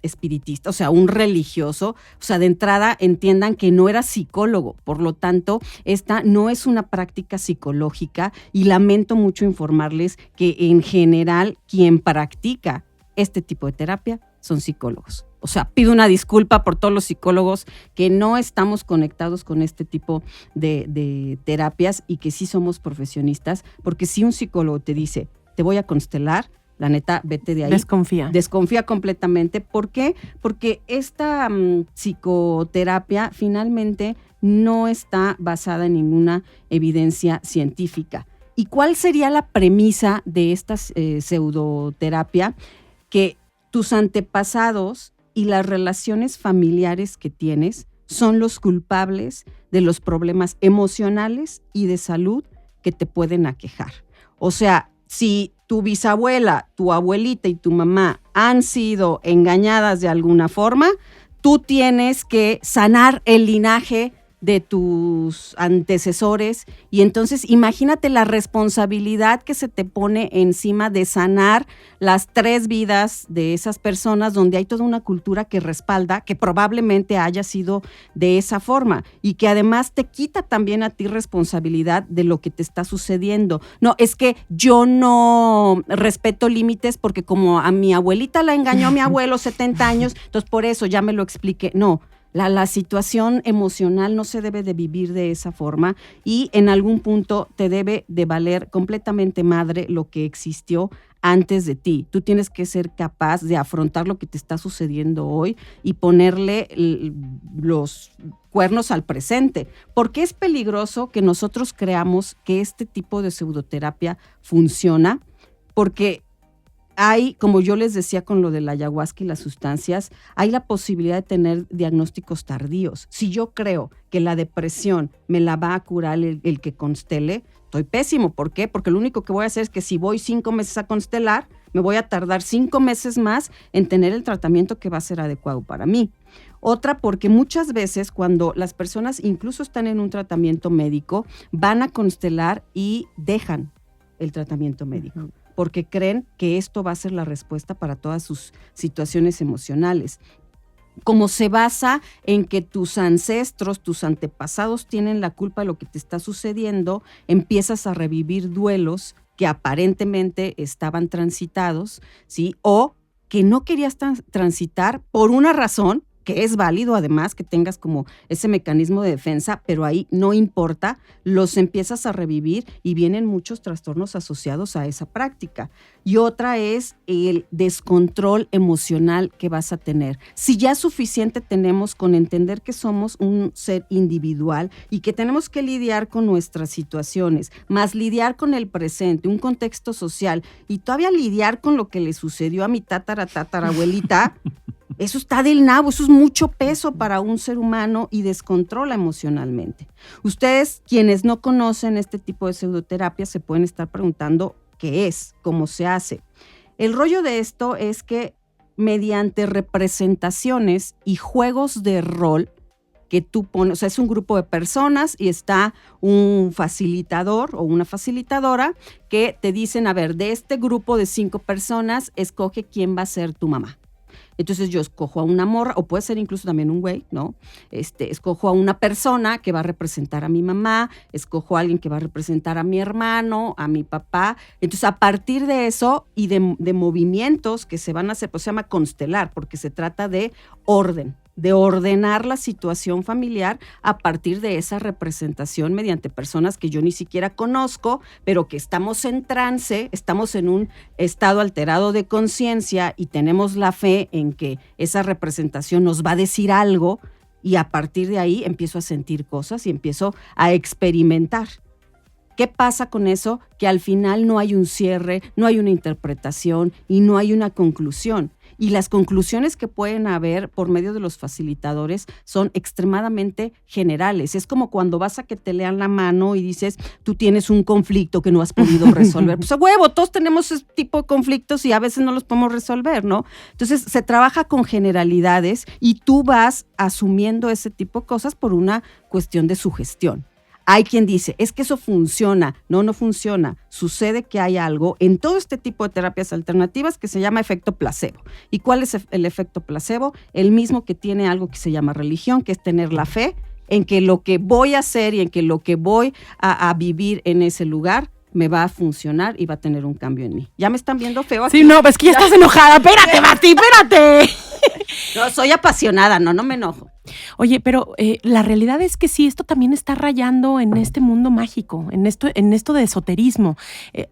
espiritista, o sea, un religioso. O sea, de entrada entiendan que no era psicólogo, por lo tanto, esta no es una práctica psicológica, y lamento mucho informarles que en general quien practica este tipo de terapia son psicólogos. O sea, pido una disculpa por todos los psicólogos que no estamos conectados con este tipo de terapias y que sí somos profesionistas, porque si un psicólogo te dice, te voy a constelar, la neta, vete de ahí. Desconfía completamente. ¿Por qué? Porque esta psicoterapia finalmente no está basada en ninguna evidencia científica. ¿Y cuál sería la premisa de esta pseudoterapia? Que tus antepasados y las relaciones familiares que tienes son los culpables de los problemas emocionales y de salud que te pueden aquejar. O sea, si tu bisabuela, tu abuelita y tu mamá han sido engañadas de alguna forma, tú tienes que sanar el linaje de tus antecesores, y entonces imagínate la responsabilidad que se te pone encima de sanar las 3 vidas de esas personas, donde hay toda una cultura que respalda que probablemente haya sido de esa forma, y que además te quita también a ti responsabilidad de lo que te está sucediendo. No, es que yo no respeto límites porque como a mi abuelita la engañó mi abuelo 70 años, entonces por eso ya me lo expliqué. No. La situación emocional no se debe de vivir de esa forma, y en algún punto te debe de valer completamente madre lo que existió antes de ti. Tú tienes que ser capaz de afrontar lo que te está sucediendo hoy y ponerle los cuernos al presente, porque es peligroso que nosotros creamos que este tipo de pseudoterapia funciona, porque hay, como yo les decía con lo de la ayahuasca y las sustancias, hay la posibilidad de tener diagnósticos tardíos. Si yo creo que la depresión me la va a curar el que constele, estoy pésimo. ¿Por qué? Porque lo único que voy a hacer es que si voy 5 meses a constelar, me voy a tardar 5 meses más en tener el tratamiento que va a ser adecuado para mí. Otra, porque muchas veces cuando las personas incluso están en un tratamiento médico, van a constelar y dejan el tratamiento médico, porque creen que esto va a ser la respuesta para todas sus situaciones emocionales. Como se basa en que tus ancestros, tus antepasados tienen la culpa de lo que te está sucediendo, empiezas a revivir duelos que aparentemente estaban transitados, ¿sí? O que no querías transitar por una razón, que es válido además que tengas como ese mecanismo de defensa, pero ahí no importa, los empiezas a revivir y vienen muchos trastornos asociados a esa práctica. Y otra es el descontrol emocional que vas a tener. Si ya suficiente tenemos con entender que somos un ser individual y que tenemos que lidiar con nuestras situaciones, más lidiar con el presente, un contexto social, y todavía lidiar con lo que le sucedió a mi tatarabuelita, eso está del nabo, eso es mucho peso para un ser humano y descontrola emocionalmente. Ustedes, quienes no conocen este tipo de pseudoterapia, se pueden estar preguntando qué es, cómo se hace. El rollo de esto es que mediante representaciones y juegos de rol, que tú pones, o sea, es un grupo de personas y está un facilitador o una facilitadora que te dicen, a ver, de este grupo de 5 personas, escoge quién va a ser tu mamá. Entonces yo escojo a una morra, o puede ser incluso también un güey, ¿no? Escojo a una persona que va a representar a mi mamá, escojo a alguien que va a representar a mi hermano, a mi papá. Entonces, a partir de eso y de movimientos que se van a hacer, pues se llama constelar, porque se trata de orden, de ordenar la situación familiar a partir de esa representación mediante personas que yo ni siquiera conozco, pero que estamos en trance, estamos en un estado alterado de conciencia y tenemos la fe en que esa representación nos va a decir algo y a partir de ahí empiezo a sentir cosas y empiezo a experimentar. ¿Qué pasa con eso? Que al final no hay un cierre, no hay una interpretación y no hay una conclusión. Y las conclusiones que pueden haber por medio de los facilitadores son extremadamente generales. Es como cuando vas a que te lean la mano y dices, tú tienes un conflicto que no has podido resolver. Pues a huevo, todos tenemos ese tipo de conflictos y a veces no los podemos resolver, ¿no? Entonces se trabaja con generalidades y tú vas asumiendo ese tipo de cosas por una cuestión de sugestión. Hay quien dice, es que eso funciona. No, no funciona. Sucede que hay algo en todo este tipo de terapias alternativas que se llama efecto placebo. ¿Y cuál es el efecto placebo? El mismo que tiene algo que se llama religión, que es tener la fe en que lo que voy a hacer y en que lo que voy a vivir en ese lugar me va a funcionar y va a tener un cambio en mí. ¿Ya me están viendo feo aquí? Sí, no, es que ya estás enojada. Espérate, Martí, espérate. No, soy apasionada, no me enojo. Oye, pero la realidad es que sí, esto también está rayando en este mundo mágico, en esto de esoterismo.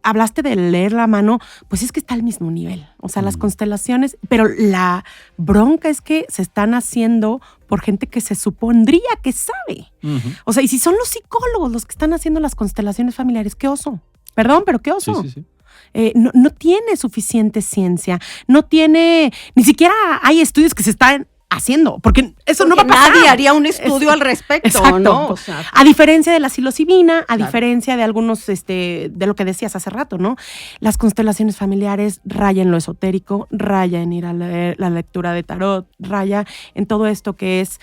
Hablaste de leer la mano, pues es que está al mismo nivel. O sea, las constelaciones, pero la bronca es que se están haciendo por gente que se supondría que sabe. Uh-huh. O sea, y si son los psicólogos los que están haciendo las constelaciones familiares, qué oso. Perdón, pero qué oso. Sí. No tiene suficiente ciencia, no tiene, ni siquiera hay estudios que se están haciendo, porque eso no va a pasar. Nadie haría un estudio al respecto, exacto, ¿no? O sea, a diferencia de la psilocibina, a diferencia de algunos, de lo que decías hace rato, ¿no? Las constelaciones familiares raya en lo esotérico, raya en ir a leer la lectura de tarot, raya en todo esto que es,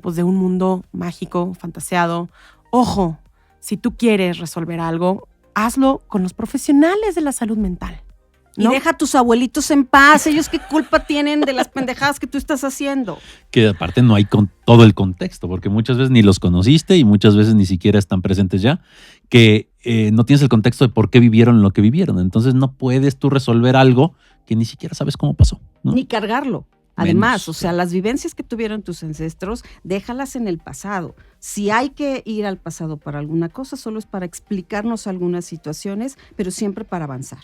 pues, de un mundo mágico, fantaseado. Ojo, si tú quieres resolver algo, hazlo con los profesionales de la salud mental. ¿No? Y deja a tus abuelitos en paz. ¿Ellos qué culpa tienen de las pendejadas que tú estás haciendo? Que aparte no hay con todo el contexto, porque muchas veces ni los conociste y muchas veces ni siquiera están presentes ya, que no tienes el contexto de por qué vivieron lo que vivieron. Entonces no puedes tú resolver algo que ni siquiera sabes cómo pasó, ¿no? Ni cargarlo. Además, Menos, o sea, las vivencias que tuvieron tus ancestros, déjalas en el pasado. Si hay que ir al pasado para alguna cosa, solo es para explicarnos algunas situaciones, pero siempre para avanzar.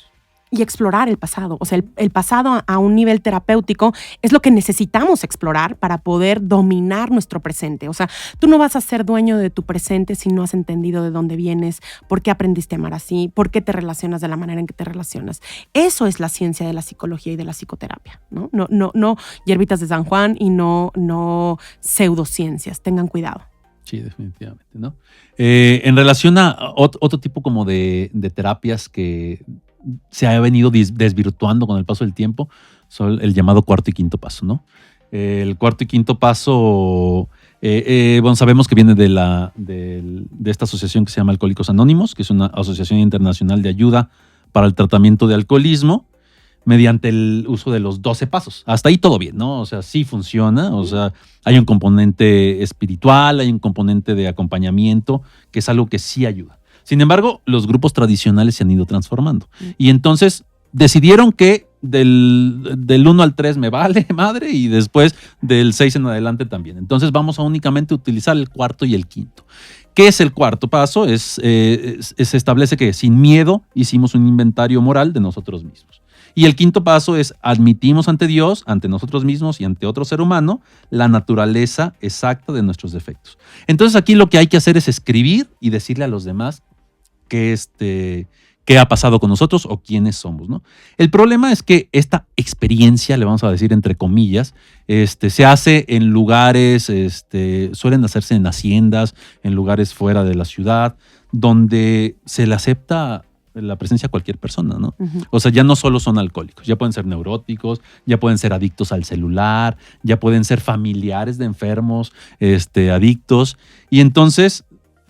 Y explorar el pasado. O sea, el pasado a un nivel terapéutico es lo que necesitamos explorar para poder dominar nuestro presente. O sea, tú no vas a ser dueño de tu presente si no has entendido de dónde vienes, por qué aprendiste a amar así, por qué te relacionas de la manera en que te relacionas. Eso es la ciencia de la psicología y de la psicoterapia, ¿no? No hierbitas de San Juan y no pseudociencias. Tengan cuidado. Sí, definitivamente, ¿no? En relación a otro tipo como de terapias que se ha venido desvirtuando con el paso del tiempo, son el llamado cuarto y quinto paso, ¿no? El cuarto y quinto paso, bueno, sabemos que viene de esta asociación que se llama Alcohólicos Anónimos, que es una asociación internacional de ayuda para el tratamiento de alcoholismo, mediante el uso de los 12 pasos. Hasta ahí todo bien, ¿no? O sea, sí funciona, o sea, hay un componente espiritual, hay un componente de acompañamiento, que es algo que sí ayuda. Sin embargo, los grupos tradicionales se han ido transformando. Y entonces decidieron que del 1 al 3 me vale madre y después del 6 en adelante también. Entonces vamos a únicamente utilizar el cuarto y el quinto. ¿Qué es el cuarto paso? Se establece que sin miedo hicimos un inventario moral de nosotros mismos. Y el quinto paso es admitimos ante Dios, ante nosotros mismos y ante otro ser humano la naturaleza exacta de nuestros defectos. Entonces aquí lo que hay que hacer es escribir y decirle a los demás qué ha pasado con nosotros o quiénes somos, ¿no? El problema es que esta experiencia, le vamos a decir entre comillas, se hace en lugares, suelen hacerse en haciendas, en lugares fuera de la ciudad, donde se le acepta la presencia de cualquier persona, ¿no? Ujú. O sea, ya no solo son alcohólicos, ya pueden ser neuróticos, ya pueden ser adictos al celular, ya pueden ser familiares de enfermos, adictos. Y entonces,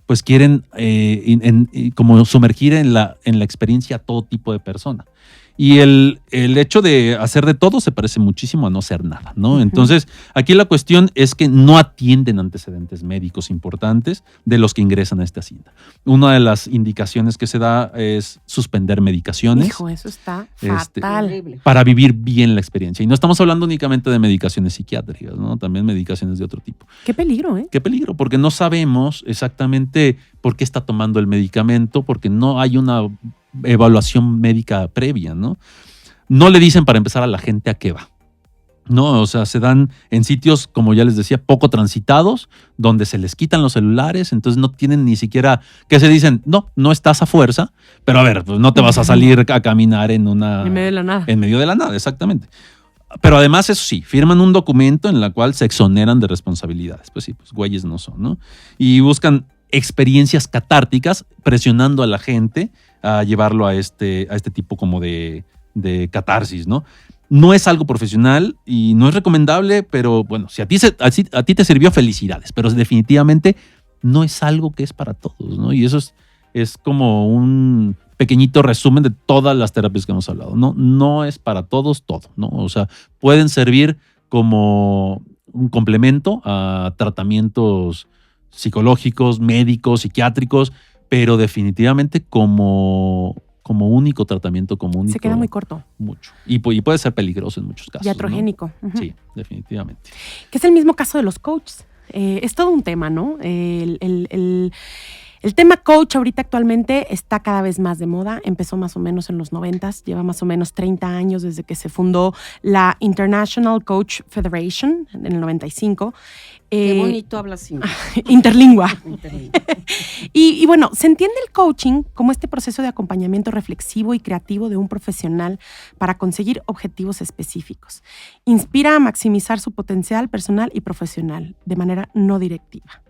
pues quieren como sumergir en la experiencia a todo tipo de persona. Y el hecho de hacer de todo se parece muchísimo a no hacer nada, ¿no? Ujú. Entonces, aquí la cuestión es que no atienden antecedentes médicos importantes de los que ingresan a esta cinta. Una de las indicaciones que se da es suspender medicaciones. Hijo, eso está Este, fatal. Horrible. Para vivir bien la experiencia. Y no estamos hablando únicamente de medicaciones psiquiátricas, ¿no? También medicaciones de otro tipo. Qué peligro, ¿eh? Qué peligro, porque no sabemos exactamente por qué está tomando el medicamento, porque no hay una evaluación médica previa, ¿no? No le dicen para empezar a la gente a qué va, ¿no? O sea, se dan en sitios, como ya les decía, poco transitados, donde se les quitan los celulares, entonces no tienen ni siquiera, que se dicen, no estás a fuerza, pero a ver, pues no te vas a salir a caminar en En medio de la nada. en medio de la nada, exactamente. Pero además, eso sí, firman un documento en el cual se exoneran de responsabilidades. Pues sí, pues güeyes no son, ¿no? Y buscan experiencias catárticas presionando a la gente a llevarlo a este tipo como de catarsis, ¿no? No es algo profesional y no es recomendable, pero bueno, si a ti te sirvió, felicidades, pero definitivamente no es algo que es para todos, ¿no? Y eso es como un pequeñito resumen de todas las terapias que hemos hablado, ¿no? No es para todos todo, ¿no? O sea, pueden servir como un complemento a tratamientos psicológicos, médicos, psiquiátricos, pero definitivamente como único tratamiento, como único. Se queda muy corto. Mucho. Y puede ser peligroso en muchos casos. Iatrogénico. ¿no? Ujú. Sí, definitivamente. Que es el mismo caso de los coaches. Es todo un tema, ¿no? El tema coach ahorita actualmente está cada vez más de moda. Empezó más o menos en los 90s, lleva más o menos 30 años desde que se fundó la International Coach Federation en el 95. Qué bonito hablas inglés. Interlingua. Y bueno, se entiende el coaching como este proceso de acompañamiento reflexivo y creativo de un profesional para conseguir objetivos específicos. Inspira a maximizar su potencial personal y profesional de manera no directiva.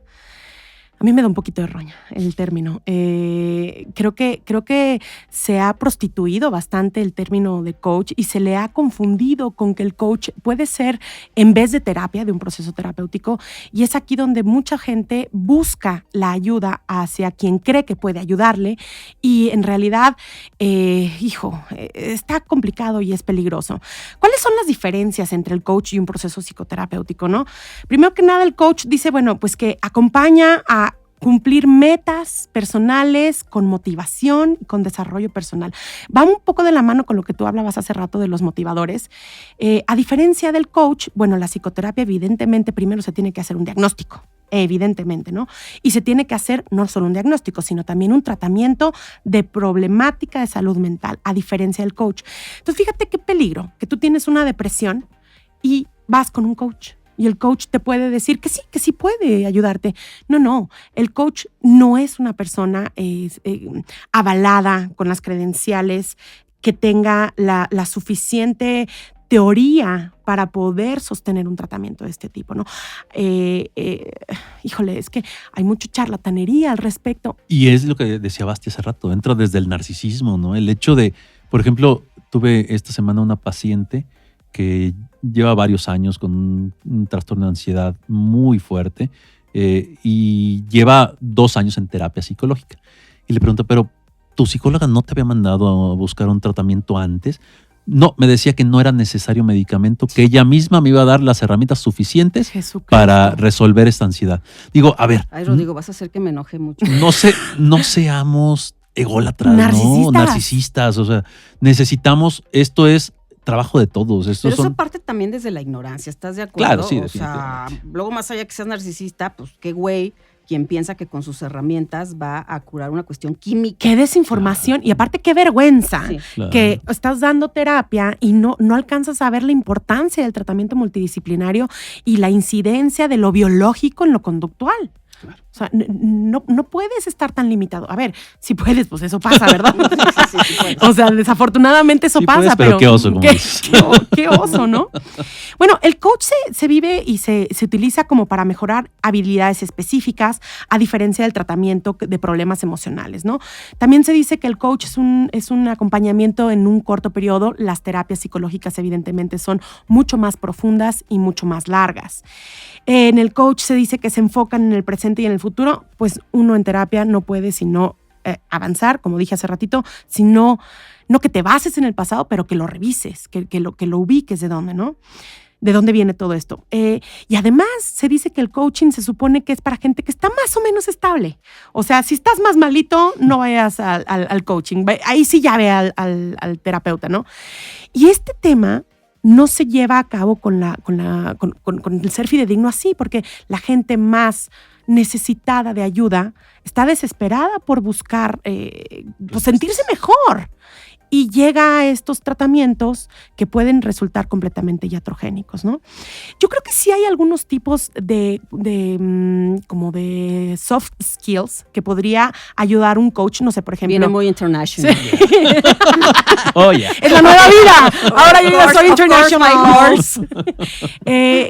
A mí me da un poquito de roña el término. Creo que se ha prostituido bastante el término de coach y se le ha confundido con que el coach puede ser en vez de terapia, de un proceso terapéutico, y es aquí donde mucha gente busca la ayuda hacia quien cree que puede ayudarle y en realidad, está complicado y es peligroso. ¿Cuáles son las diferencias entre el coach y un proceso psicoterapéutico, no? Primero que nada, el coach dice, bueno, pues que acompaña a cumplir metas personales con motivación y con desarrollo personal. Va un poco de la mano con lo que tú hablabas hace rato de los motivadores. A diferencia del coach, bueno, la psicoterapia evidentemente primero se tiene que hacer un diagnóstico, evidentemente, ¿no? Y se tiene que hacer no solo un diagnóstico, sino también un tratamiento de problemática de salud mental, a diferencia del coach. Entonces, fíjate qué peligro, que tú tienes una depresión y vas con un coach. Y el coach te puede decir que sí puede ayudarte. No, el coach no es una persona avalada con las credenciales, que tenga la suficiente teoría para poder sostener un tratamiento de este tipo, ¿no? Es que hay mucha charlatanería al respecto. Y es lo que decía Basti hace rato, entra desde el narcisismo, ¿no? El hecho de, por ejemplo, tuve esta semana una paciente que lleva varios años con un trastorno de ansiedad muy fuerte y lleva 2 años en terapia psicológica. Y le pregunto, ¿pero tu psicóloga no te había mandado a buscar un tratamiento antes? No, me decía que no era necesario medicamento, que ella misma me iba a dar las herramientas suficientes Jesucristo. para resolver esta ansiedad. Digo, a ver, Ay, Rodrigo, vas a hacer que me enoje mucho. no seamos ególatras, Narcisistas. ¿no? Narcisistas. O sea, necesitamos, esto es trabajo de todos. Pero eso parte también desde la ignorancia, ¿estás de acuerdo? Claro, sí, o sea, definitivamente. luego más allá que seas narcisista, pues qué güey quien piensa que con sus herramientas va a curar una cuestión química. Qué desinformación y aparte qué vergüenza Sí. Claro. que estás dando terapia y no alcanzas a ver la importancia del tratamiento multidisciplinario y la incidencia de lo biológico en lo conductual. Claro. O O sea, no puedes estar tan limitado. A ver, si puedes, pues eso pasa, ¿verdad? Sí, puedes. O sea, desafortunadamente eso Sí pasa. puedes, pero qué oso, como dices. Qué oso, ¿no? Bueno, el coach se vive y se utiliza como para mejorar habilidades específicas, a diferencia del tratamiento de problemas emocionales, ¿no? También se dice que el coach es un acompañamiento en un corto periodo. Las terapias psicológicas, evidentemente, son mucho más profundas y mucho más largas. En el coach se dice que se enfocan en el presente y en el futuro. Pues uno en terapia no puede sino avanzar, como dije hace ratito, sino no que te bases en el pasado, pero que lo revises, que lo ubiques de dónde, ¿no? De dónde viene todo esto. Y además se dice que el coaching se supone que es para gente que está más o menos estable. O sea, si estás más malito, no vayas al coaching. Ahí sí ya ve al terapeuta, ¿no? Y este tema no se lleva a cabo con el ser fidedigno así, porque la gente más necesitada de ayuda está desesperada por buscar pues sentirse mejor. Y llega a estos tratamientos que pueden resultar completamente iatrogénicos, ¿no? Yo creo que sí hay algunos tipos como de soft skills que podría ayudar un coach, no sé, por ejemplo. Viene muy international. Sí. Oh, yeah. Es la nueva vida. Ahora yo ya soy Of course, international. my horse.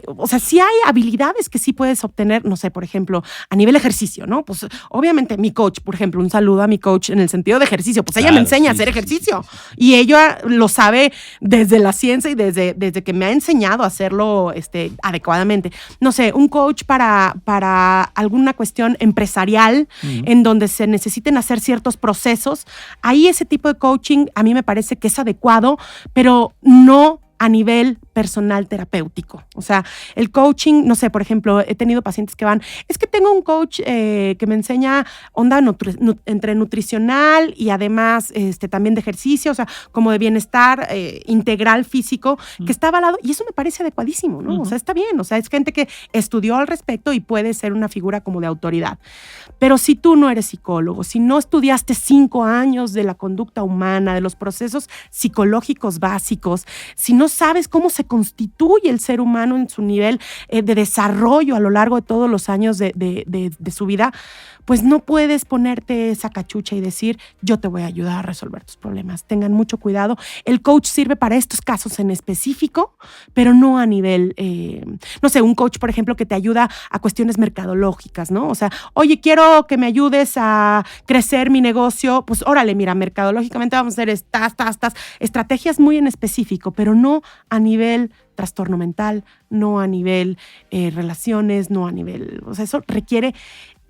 O sea, sí hay habilidades que sí puedes obtener, no sé, por ejemplo, a nivel ejercicio, ¿no? Pues obviamente mi coach, por ejemplo, un saludo a mi coach en el sentido de ejercicio, pues ella me enseña a hacer ejercicio. Y ella lo sabe desde la ciencia y desde que me ha enseñado a hacerlo adecuadamente. No sé, un coach para alguna cuestión empresarial en donde se necesiten hacer ciertos procesos. Ahí ese tipo de coaching a mí me parece que es adecuado, pero no a nivel personal terapéutico. O sea, el coaching, no sé, por ejemplo, he tenido pacientes que es que tengo un coach que me enseña onda entre nutricional y además también de ejercicio, o sea, como de bienestar integral físico, que está avalado, y eso me parece adecuadísimo, ¿no? O sea, está bien, o sea, es gente que estudió al respecto y puede ser una figura como de autoridad. Pero si tú no eres psicólogo, si no estudiaste 5 años de la conducta humana, de los procesos psicológicos básicos, si no sabes cómo se constituye el ser humano en su nivel de desarrollo a lo largo de todos los años de su vida, pues no puedes ponerte esa cachucha y decir, yo te voy a ayudar a resolver tus problemas. Tengan mucho cuidado. El coach sirve para estos casos en específico, pero no a nivel, no sé, un coach, por ejemplo, que te ayuda a cuestiones mercadológicas, ¿no? O sea, oye, quiero que me ayudes a crecer mi negocio. Pues órale, mira, mercadológicamente vamos a hacer estas estrategias muy en específico, pero no a nivel trastorno mental, no a nivel relaciones, no a nivel, o sea, eso requiere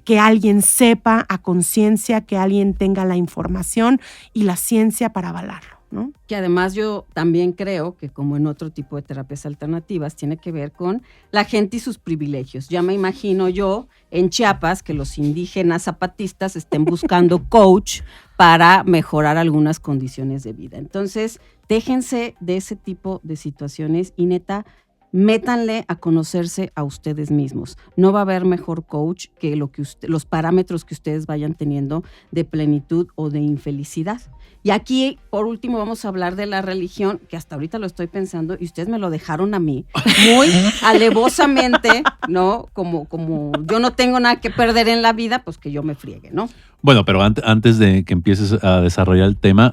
que alguien sepa a conciencia, que alguien tenga la información y la ciencia para avalarlo, ¿no? Que además yo también creo que, como en otro tipo de terapias alternativas, tiene que ver con la gente y sus privilegios. Ya me imagino yo en Chiapas que los indígenas zapatistas estén buscando coach para mejorar algunas condiciones de vida. Entonces, déjense de ese tipo de situaciones y neta, métanle a conocerse a ustedes mismos. No va a haber mejor coach que los parámetros que ustedes vayan teniendo de plenitud o de infelicidad. Y aquí, por último, vamos a hablar de la religión, que hasta ahorita lo estoy pensando y ustedes me lo dejaron a mí muy alevosamente, ¿no? Como yo no tengo nada que perder en la vida, pues que yo me friegue, ¿no? Bueno, pero antes de que empieces a desarrollar el tema,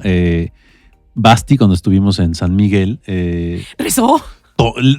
Basti, cuando estuvimos en San Miguel, ¿rezó?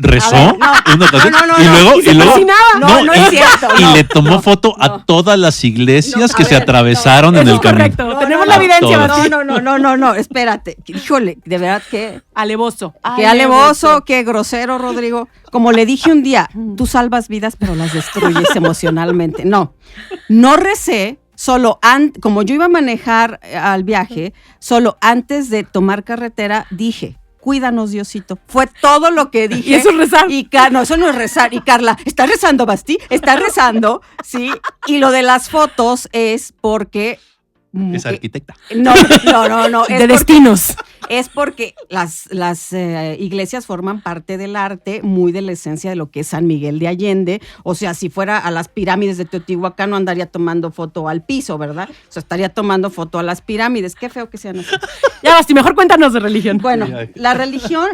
Rezó ver, una ocasión no, y luego no es cierto. Y le tomó foto a todas las iglesias que se atravesaron en el camino. Correcto, tenemos la evidencia, Basti. No, espérate. Híjole, de verdad que Alevoso. qué alevoso, qué grosero, Rodrigo. Como le dije un día, tú salvas vidas, pero las destruyes emocionalmente. No recé. Solo como yo iba a manejar al viaje, solo antes de tomar carretera dije, cuídanos, Diosito. Fue todo lo que dije. ¿Y eso es rezar? No, eso no es rezar. Y Carla, ¿estás rezando, Basti? ¿Estás rezando? Sí. Y lo de las fotos es porque... Es arquitecta. No. De destinos. es porque las iglesias forman parte del arte, muy de la esencia de lo que es San Miguel de Allende. O sea, si fuera a las pirámides de Teotihuacán, no andaría tomando foto al piso, ¿verdad? O sea, estaría tomando foto a las pirámides. Qué feo que sean así. Ya, Basti, mejor cuéntanos de religión. Bueno, la religión,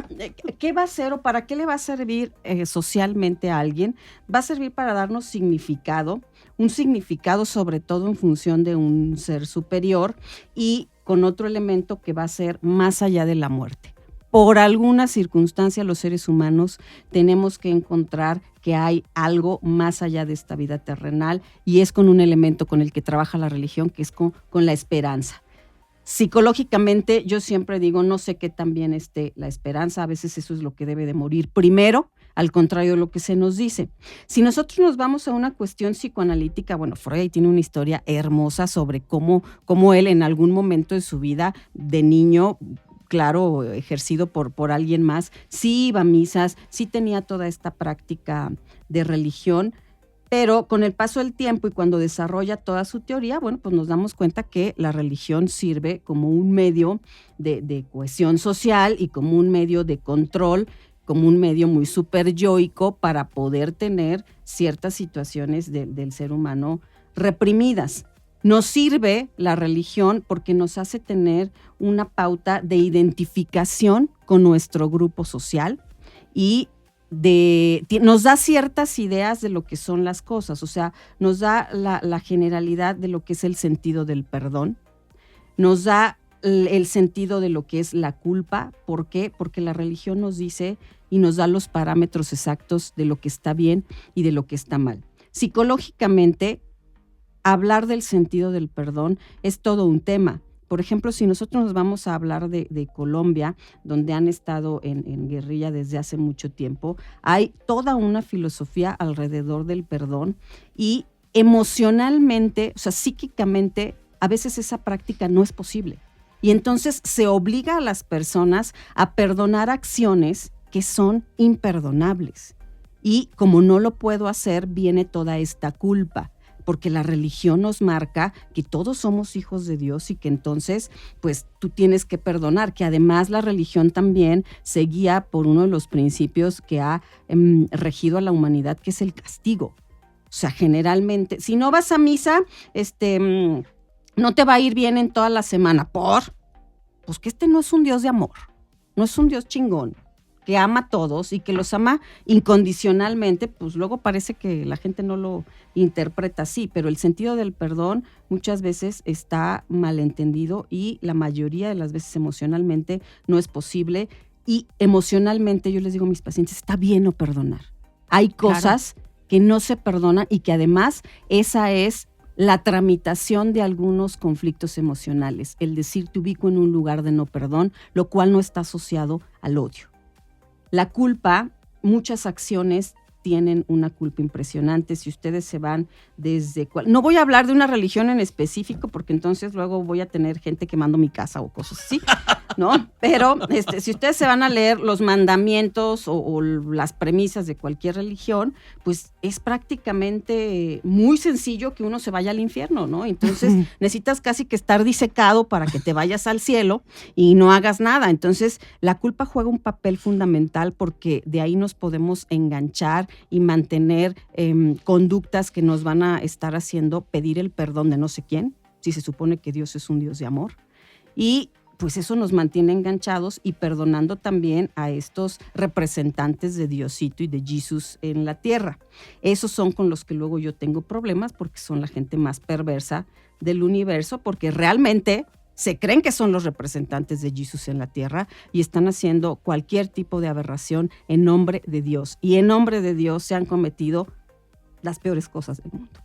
¿qué va a hacer o para qué le va a servir socialmente a alguien? Va a servir para darnos significado, un significado sobre todo en función de un ser superior y con otro elemento que va a ser más allá de la muerte. Por alguna circunstancia los seres humanos tenemos que encontrar que hay algo más allá de esta vida terrenal y es con un elemento con el que trabaja la religión, que es con la esperanza. Psicológicamente yo siempre digo, no sé qué tan bien esté la esperanza, a veces eso es lo que debe de morir primero, al contrario de lo que se nos dice. Si nosotros nos vamos a una cuestión psicoanalítica, bueno, Freud tiene una historia hermosa sobre cómo él en algún momento de su vida de niño, claro, ejercido por alguien más, sí iba a misas, sí tenía toda esta práctica de religión, pero con el paso del tiempo y cuando desarrolla toda su teoría, bueno, pues nos damos cuenta que la religión sirve como un medio de cohesión social y como un medio de control, como un medio muy superyoico para poder tener ciertas situaciones del ser humano reprimidas. Nos sirve la religión porque nos hace tener una pauta de identificación con nuestro grupo social y nos da ciertas ideas de lo que son las cosas, o sea, nos da la generalidad de lo que es el sentido del perdón, nos da el sentido de lo que es la culpa. ¿Por qué? Porque la religión nos dice y nos da los parámetros exactos de lo que está bien y de lo que está mal. Psicológicamente, hablar del sentido del perdón es todo un tema. Por ejemplo, si nosotros nos vamos a hablar de Colombia, donde han estado en guerrilla desde hace mucho tiempo, hay toda una filosofía alrededor del perdón y emocionalmente, o sea, psíquicamente, a veces esa práctica no es posible. Y entonces se obliga a las personas a perdonar acciones que son imperdonables. Y como no lo puedo hacer, viene toda esta culpa, porque la religión nos marca que todos somos hijos de Dios y que entonces, pues tú tienes que perdonar, que además la religión también se guía por uno de los principios que ha regido a la humanidad, que es el castigo. O sea, generalmente, si no vas a misa, no te va a ir bien en toda la semana. Pues que este no es un Dios de amor, no es un Dios chingón, que ama a todos y que los ama incondicionalmente. Pues luego parece que la gente no lo interpreta así, pero el sentido del perdón muchas veces está malentendido y la mayoría de las veces emocionalmente no es posible. Y emocionalmente yo les digo a mis pacientes, está bien no perdonar. Hay cosas que no se perdonan y que además esa es la tramitación de algunos conflictos emocionales, el decir te ubico en un lugar de no perdón, lo cual no está asociado al odio. La culpa, muchas acciones tienen una culpa impresionante. Si ustedes se van desde... No voy a hablar de una religión en específico porque entonces luego voy a tener gente quemando mi casa o cosas así, ¿no? Pero si ustedes se van a leer los mandamientos o las premisas de cualquier religión, pues es prácticamente muy sencillo que uno se vaya al infierno, ¿no? Entonces necesitas casi que estar disecado para que te vayas al cielo y no hagas nada. Entonces la culpa juega un papel fundamental porque de ahí nos podemos enganchar y mantener conductas que nos van a estar haciendo pedir el perdón de no sé quién, si se supone que Dios es un Dios de amor. Y pues eso nos mantiene enganchados y perdonando también a estos representantes de Diosito y de Jesús en la tierra. Esos son con los que luego yo tengo problemas porque son la gente más perversa del universo, porque realmente se creen que son los representantes de Jesús en la tierra y están haciendo cualquier tipo de aberración en nombre de Dios. Y en nombre de Dios se han cometido las peores cosas del mundo.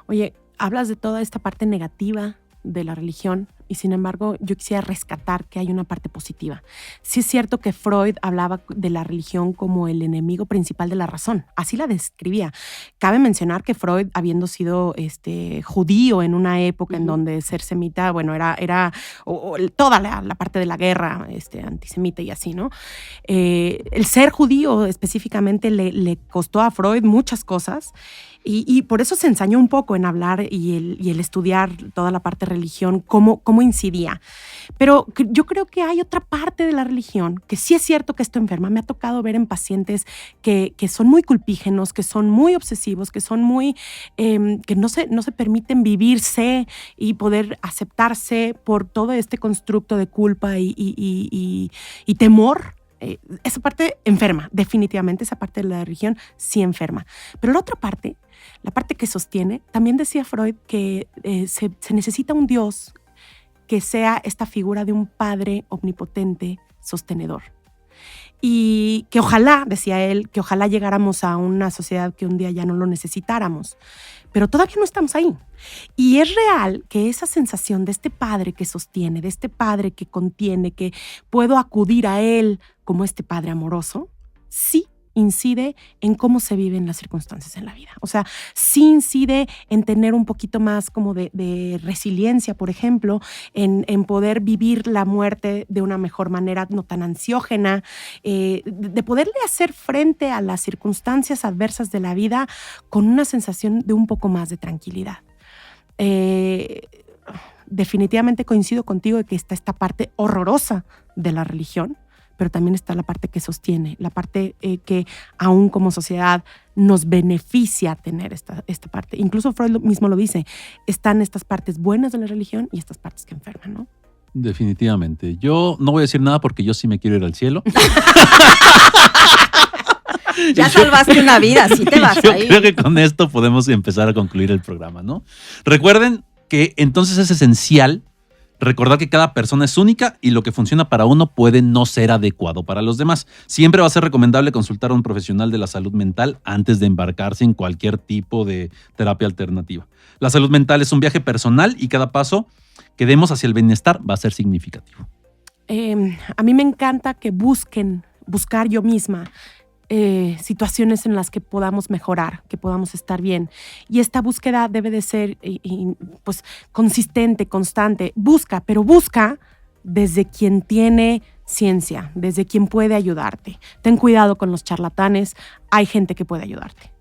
Oye, hablas de toda esta parte negativa de la religión y sin embargo yo quisiera rescatar que hay una parte positiva. Sí es cierto que Freud hablaba de la religión como el enemigo principal de la razón, así la describía. Cabe mencionar que Freud, habiendo sido judío en una época en donde ser semita, bueno, era toda la parte de la guerra antisemita y así, ¿no? El ser judío específicamente le costó a Freud muchas cosas Y por eso se ensañó un poco en hablar y el estudiar toda la parte de religión, cómo incidía. Pero yo creo que hay otra parte de la religión que sí es cierto que esto enferma. Me ha tocado ver en pacientes que son muy culpígenos, que son muy obsesivos, que son muy, que no se permiten vivirse y poder aceptarse por todo este constructo de culpa y temor. Esa parte enferma, definitivamente, esa parte de la religión sí enferma. Pero la otra parte, la parte que sostiene, también decía Freud que se necesita un Dios que sea esta figura de un padre omnipotente, sostenedor. Y que ojalá, decía él, que ojalá llegáramos a una sociedad que un día ya no lo necesitáramos. Pero todavía no estamos ahí. Y es real que esa sensación de este padre que sostiene, de este padre que contiene, que puedo acudir a él como este padre amoroso, sí incide en cómo se viven las circunstancias en la vida. O sea, sí incide en tener un poquito más como de resiliencia, por ejemplo, en poder vivir la muerte de una mejor manera, no tan ansiógena, de poderle hacer frente a las circunstancias adversas de la vida con una sensación de un poco más de tranquilidad. Definitivamente coincido contigo de que está esta parte horrorosa de la religión, pero también está la parte que sostiene, la parte que aún como sociedad nos beneficia tener esta parte. Incluso Freud mismo lo dice, están estas partes buenas de la religión y estas partes que enferman, ¿no? Definitivamente. Yo no voy a decir nada porque yo sí me quiero ir al cielo. Ya salvaste una vida, sí te vas Yo ahí. creo que con esto podemos empezar a concluir el programa, ¿no? Recuerden que entonces es esencial recordar que cada persona es única y lo que funciona para uno puede no ser adecuado para los demás. Siempre va a ser recomendable consultar a un profesional de la salud mental antes de embarcarse en cualquier tipo de terapia alternativa. La salud mental es un viaje personal y cada paso que demos hacia el bienestar va a ser significativo. A mí me encanta que buscar yo misma situaciones en las que podamos mejorar, que podamos estar bien. Y esta búsqueda debe de ser pues consistente, constante. Busca desde quien tiene ciencia, desde quien puede ayudarte. Ten cuidado con los charlatanes, hay gente que puede ayudarte.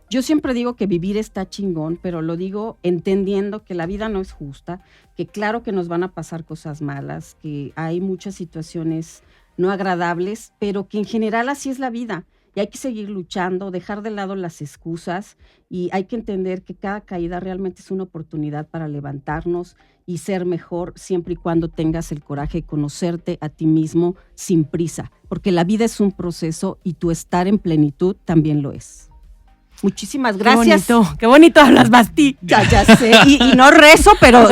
Yo siempre digo que vivir está chingón, pero lo digo entendiendo que la vida no es justa, que claro que nos van a pasar cosas malas, que hay muchas situaciones no agradables, pero que en general así es la vida y hay que seguir luchando, dejar de lado las excusas y hay que entender que cada caída realmente es una oportunidad para levantarnos y ser mejor siempre y cuando tengas el coraje de conocerte a ti mismo sin prisa, porque la vida es un proceso y tu estar en plenitud también lo es. Muchísimas gracias. Qué bonito hablas, Basti. Ya sé. Y no rezo, pero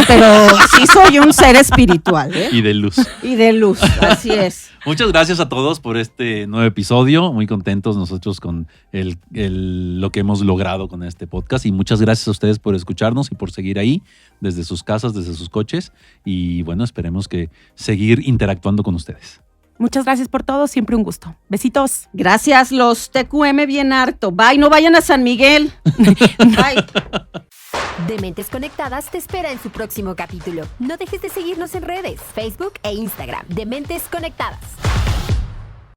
sí soy un ser espiritual, ¿eh? Y de luz. Y de luz, así es. Muchas gracias a todos por este nuevo episodio. Muy contentos nosotros con lo que hemos logrado con este podcast. Y muchas gracias a ustedes por escucharnos y por seguir ahí desde sus casas, desde sus coches. Y bueno, esperemos que seguir interactuando con ustedes. Muchas gracias por todo, siempre un gusto. Besitos. Gracias, los TQM bien harto. Bye, no vayan a San Miguel. Bye. Dementes Conectadas te espera en su próximo capítulo. No dejes de seguirnos en redes, Facebook e Instagram. Dementes Conectadas.